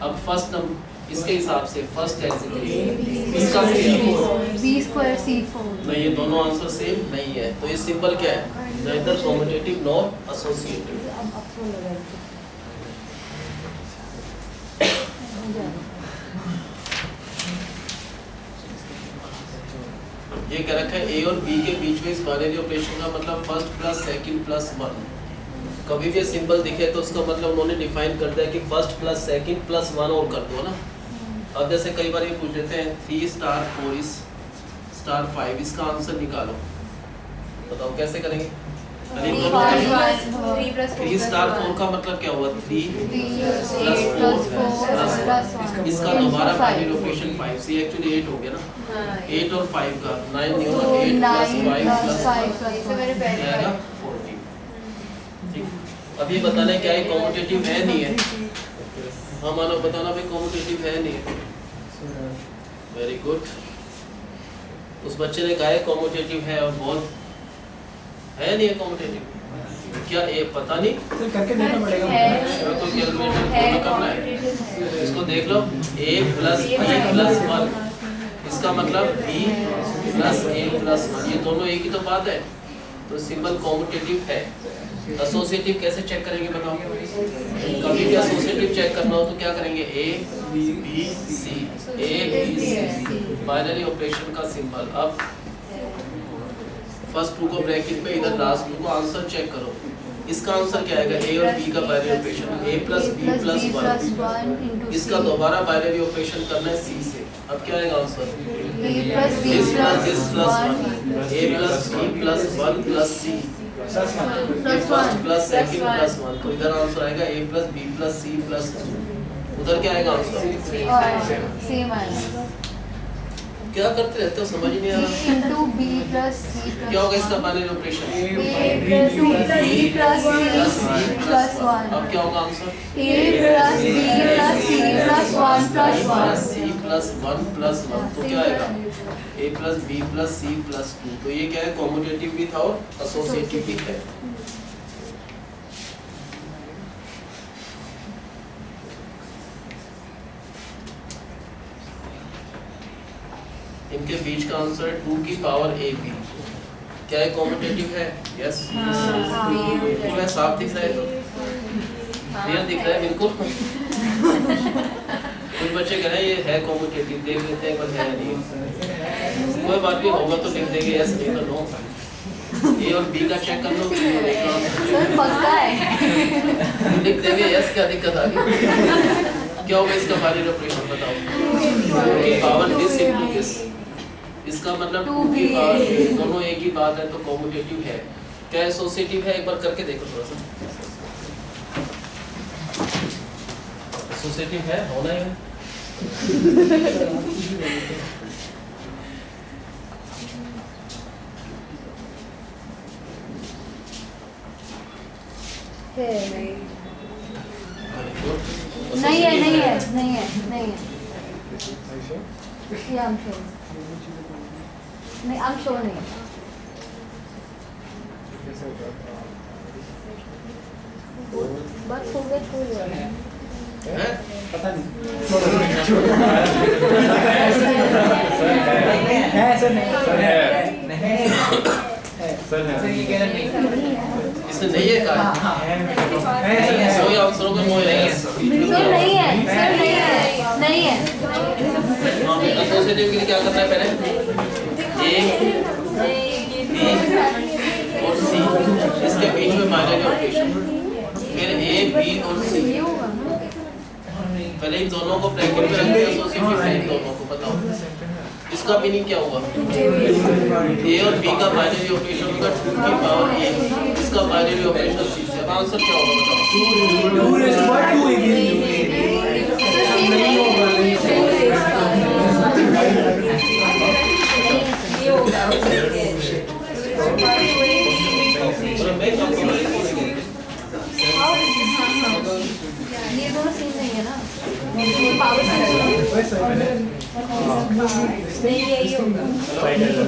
अब फर्स्ट नंबर इसके हिसाब से फर्स्ट एज इट इज, इसका स्क्वायर b स्क्वायर c4। नहीं, ये दोनों आंसर सेम नहीं है, तो ये सिंबल क्या है, neither commutative nor associative। ये कह रखा है ए और बी के बीच में इस बाइनरी ऑपरेशन का मतलब फर्स्ट प्लस सेकंड प्लस 1। कभी भी सिंबल दिखे तो उसका मतलब उन्होंने डिफाइन कर दिया कि फर्स्ट प्लस सेकंड प्लस 1 और कर दो ना। अब जैसे कई बार ये पूछ लेते हैं 3 स्टार 4 इस स्टार 5, इसका आंसर निकालो, बताओ कैसे करेंगे? 3 plus 3 स्टार 4 का मतलब क्या हुआ? 3 प्लस 4 इसका दोबारा बाइनरी ऑपरेशन 5 से एक्चुअली 8 हो गया ना। 8 और 5 का 9 नहीं होगा, 8 प्लस 5 प्लस से मेरे पहले जाएगा 14। ठीक, अब ये बताना है क्या ये कॉम्पिटिटिव है नहीं है? हाँ मानो बताना भाई कॉम्पिटिटिव है नहीं है। वेरी गुड, उस बच्चे ने कहा है कॉम्पिटिटिव है और बोल है नहीं है कॉम्पिटिटिव। क्या ये पता नहीं? सर करके देखना पड़ेगा। तो कैलकुलेटर खोलना करना है। इसको देख लो a प्लस b प्लस 1, इसका मतलब b प्लस a प्लस 1, ये दोनों एक ही तो बात है, तो सिंबल कॉम्पिटिटिव है। एसोसिएटिव कैसे चेक करेंगे बताओ? कभी भी एसोसिएटिव चेक करना हो तो क्या करेंगे? a b c binary operation का सिंबल। अब फर्स्ट टू को ब्रैकेट में, इधर लास्ट टू को, आंसर चेक करो। इसका आंसर क्या आएगा? a और b का binary operation a plus b plus 1, इसका दोबारा बाइनरी ऑपरेशन करना है c से। अब क्या आएगा answer? this plus this plus 1 a plus b plus 1 plus c first plus second plus 1, तो इधर आंसर आएगा a plus b plus c plus 2। उधर क्या आएगा आंसर? सेम आएगा। क्या करते रहते हो समझ ही नहीं आ रहा। into b plus c plus क्या होगा इसका binary operation? a plus b plus c plus 1 अब क्या होगा answer? a plus b plus c plus 1 plus 1 c plus 1 plus 1, तो क्या आएगा? a plus b plus c plus 2। तो ये क्या है? कॉम्यूटेटिव भी था और एसोसिएटिव भी है। इनके बीच का आंसर है 2 की पावर ab। क्या ये कॉम्यूटेटिव है? यस, बिल्कुल है, साफ दिख रहा है, तो क्लियर दिख रहा है बिल्कुल। कुछ बच्चे कह रहे हैं ये है कॉम्यूटेटिव, देख लेते हैं पर है नहीं। कोई बात नहीं, होगा तो लिख देंगे यस, नहीं तो नो। ए और बी का चेक कर लो, सर पक्का है। लिख देंगे यस, क्या दिक्कत आ गई? क्या होगा इसका बाइनरी ऑपरेशन बताओ? 2 की पावर दिस इनटू दिस, इसका मतलब 2 की पावर, दोनों एक ही बात है, तो कॉम्यूटेटिव है। क्या एसोसिएटिव है? एक बार करके देखो थोड़ा सा। एसोसिएटिव है, होना ही है। नहीं है नहीं है नहीं है नहीं है ये I'm sure नहीं I'm sure नहीं बस हो गया छोड़ दो हैं? पता नहीं। है सर, नहीं सर, है सर, इसने नहीं है कहा। सही आंसरों में मोह नहीं है। सर नहीं है सर नहीं है नहीं है एसोसिएटिव के लिए क्या करना है? पहले ए बी और सी, इसके बीच में बाइनरी ऑपरेशन, फिर ए बी और सी, पहले इन दोनों को ब्रैकेट में रख के एसोसिएटिव है इन दोनों को। बताओ इसका मीनिंग क्या हुआ? ए और बी का बाइनरी ऑपरेशन होगा 2 की पावर a, इसका बाइनरी ऑपरेशन c से। अब आंसर क्या होगा बताओ? 2 raised to 2 नहीं होगा। मैं ये दोनों सेम नहीं है ना पावर नहीं है ये होगा नहीं है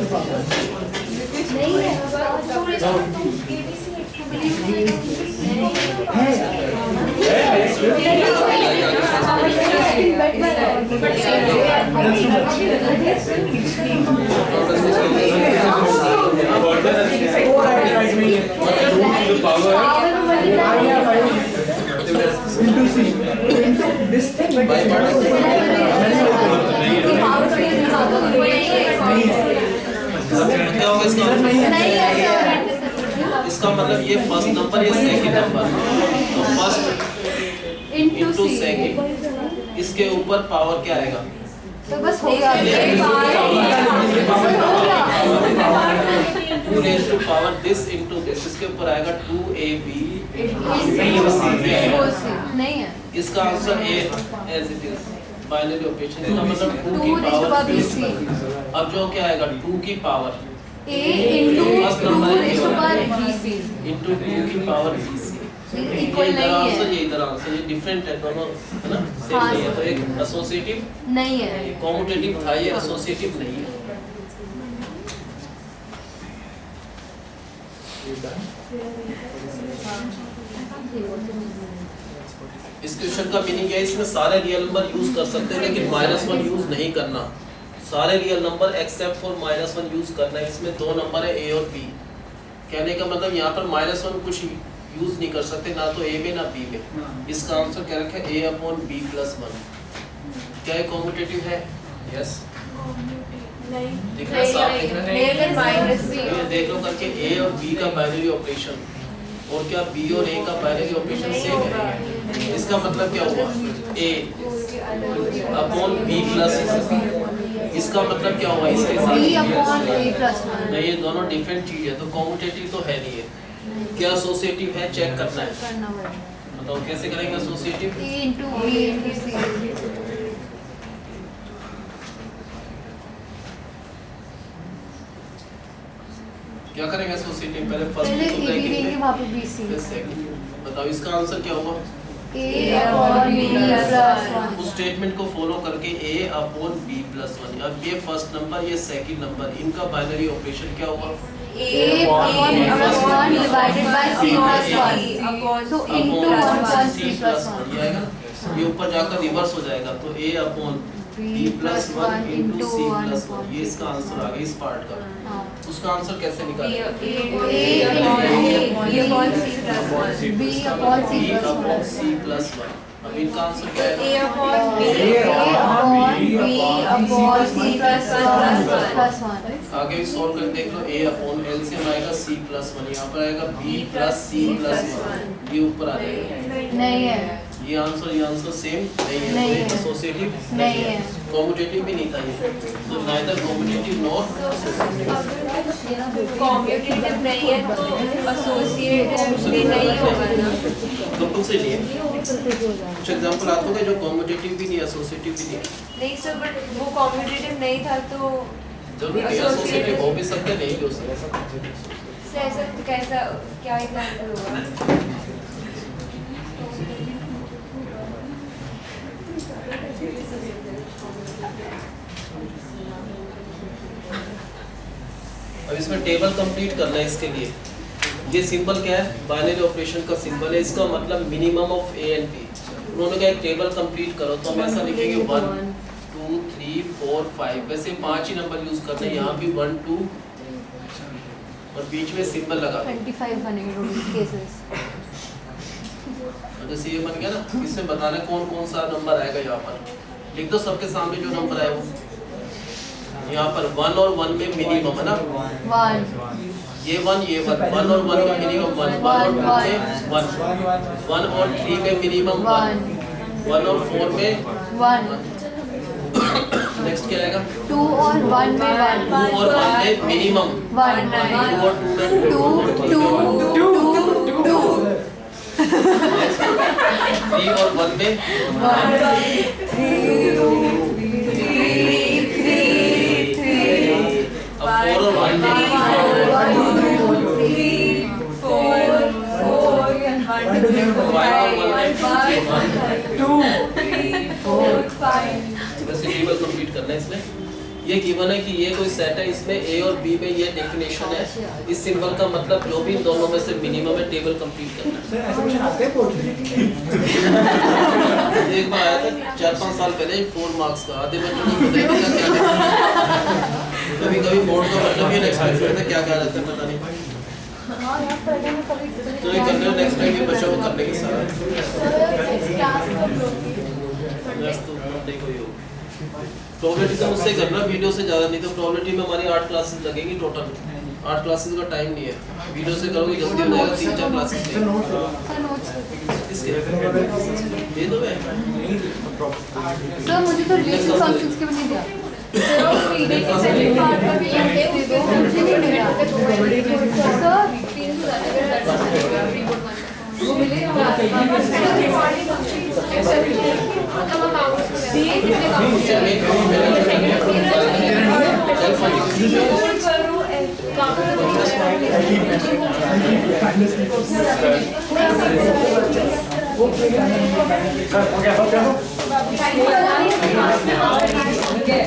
into C into this thing but इसका मतलब ये फर्स्ट नंबर ये सेकंड नंबर, तो first into into C, second, इसके ऊपर पावर क्या आएगा? तो बस हो गया। Two raise to power this into this, इसके ऊपर आएगा 2ab नहीं है। इसका आंसर A as it is binary operation, इसका मतलब 2 2 की raise to power power BC, अब जो क्या आएगा 2 की पावर A into 2 raise to power BC, into 2 की पावर BC, ये इक्वल इधर नहीं आंसर है। ये इधर आंसर, ये डिफरेंट है दोनों, है ना, सेम हाँ, नहीं है, तो एक एसोसिएटिव नहीं है। कॉम्यूटेटिव था, ये एसोसिएटिव नहीं है। इस क्वेश्चन का मीनिंग है इसमें सारे रियल नंबर यूज कर सकते हैं लेकिन -1 यूज नहीं करना, सारे real number except for -1 use करना है। इसमें दो नंबर है ए और बी, कहने का मतलब यहाँ पर -1 कुछ यूज नहीं कर सकते, ना तो ए में ना बी में। इसका आंसर क्या रखा है a/b+1, क्या ये कॉम्यूटेटिव है? यस, नहीं, दिख रहा है, साफ दिख रहा है, लेकिन माइनस भी ये देख लो करके ए और बी का बाइनरी ऑपरेशन, और क्या बी और ए का बाइनरी ऑपरेशन सेम है। इसका मतलब क्या हुआ a/b+, इसका मतलब क्या हुआ इसके B/A+1, साथ? नहीं, ये दोनों डिफरेंट चीज है, तो कॉम्यूटेटिव तो है नहीं है। क्या एसोसिएटिव है, चेक करना है, करना पड़ेगा। बताओ कैसे करेंगे associative? A into B into C, क्या करेंगे एसोसिएटिव? पहले फर्स्ट पहले को A B ब्रैकेट लेंगे में, वहाँ पे BC, फिर सेकंड। बताओ इसका आंसर क्या होगा? A/B+1, उस स्टेटमेंट को फॉलो करके a/b+1, अब ये फर्स्ट नंबर ये सेकंड नंबर, इनका बाइनरी ऑपरेशन क्या हुआ? A/1 डिवाइडेड बाय C+1, तो इनटू 1+C+1, ये आएगा, ये ऊपर जाकर रिवर्स हो जाएगा, तो a/b+1 इनटू C+1, ये इसका आंसर आ गया इस पार्ट का। हाँ, उसका आंसर कैसे निकालेंगे? b/c+1, अब इनका आंसर क्या है? आगे भी सॉल्व कर देख लो, a/LCM आएगा C+1, यहाँ पर आएगा b+c+1, ये ऊपर आ जाएगा। नहीं है, ये आंसर सेम नहीं है, नहीं तो है। एसोसिएटिव नहीं है। कॉम्यूटेटिव भी नहीं था ये, तो नाइदर कॉम्यूटेटिव नॉर कॉम्पिटिटिव नहीं है तो एसोसिएटिव भी नहीं होगा ना। कंपल्सरी नहीं है। कुछ एग्जांपल आपको जो कॉम्यूटेटिव भी नहीं एसोसिएटिव भी नहीं, नहीं सर, बट वो कॉम्पिटिटिव नहीं था तो जरूरी नहीं एसोसिएटिव हो भी सकते, नहीं भी हो सकते। ऐसा कैसा क्या एग्जांपल होगा? अब इसमें टेबल कंप्लीट करना है, इसके लिए ये सिंबल क्या है? बाइनरी ऑपरेशन का सिंबल है, इसका मतलब minimum of A and B. उन्होंने कहा एक टेबल कंप्लीट करो, तो हम ऐसा लिखेंगे 1 2 3 4 5, वैसे 5 ही नंबर यूज करते हैं, यहाँ भी 1 2 और बीच में सिंबल लगा दो। 25 बनेंगे टोटल केसेस। जैसे ये बन गया ना, इसमें बताना है कौन कौन सा नंबर आएगा। यहाँ पर लिख दो सबके सामने जो नंबर आए वो, यहाँ पर 1 और 1 में मिनिमम है ना, 1 ये 1 और 1 में मिनिमम 1 और 2 में 1 और 3 में मिनिमम 1 और 4 में 1, नेक्स्ट क्या आएगा? 2 और 1 में 1, 2 और 1 में मिनिमम 1, 2 और 2 में 2, 3 और 1 में 4 और 1 में 5 वैसे टेबल कंप्लीट करना है इसमें। ये गिवन है कि ये कोई सेट है, इसमें ए और बी में ये डेफिनेशन है, इस सिंबल का मतलब जो भी इन दोनों में से मिनिमम है, टेबल कंप्लीट करना है। सर ऐसे क्वेश्चन आते हैं बोर्ड में? एक बार आया था 4-5 साल पहले 4 मार्क्स का, आधे बच्चों को पता ही नहीं क्या कभी बोर्ड का मतलब ये एक्सपेरिमेंट है, क्या कहा जाता है पता नहीं, तो ये करने नेक्स्ट टाइम ये बच्चों को करने की सलाह नेक्स्ट तो देखो ये प्रोबेबिलिटी से मुझसे करना वीडियो से ज़्यादा, नहीं तो प्रोबेबिलिटी में हमारी 8 क्लासेस लगेगी टोटल। 8 क्लासेस का टाइम नहीं है, वीडियो से करोगे जल्दी हो जाएगा, 3-4 classes sir notes sir notes इसके दे दो मैं। सर मुझे तो रिलेशन फंक्शंस के भी नहीं दिया सर, रीडिंग के सेकंड पार्ट का भी दे दो, मुझे नहीं मिला सर। 3 वो मिले Okay,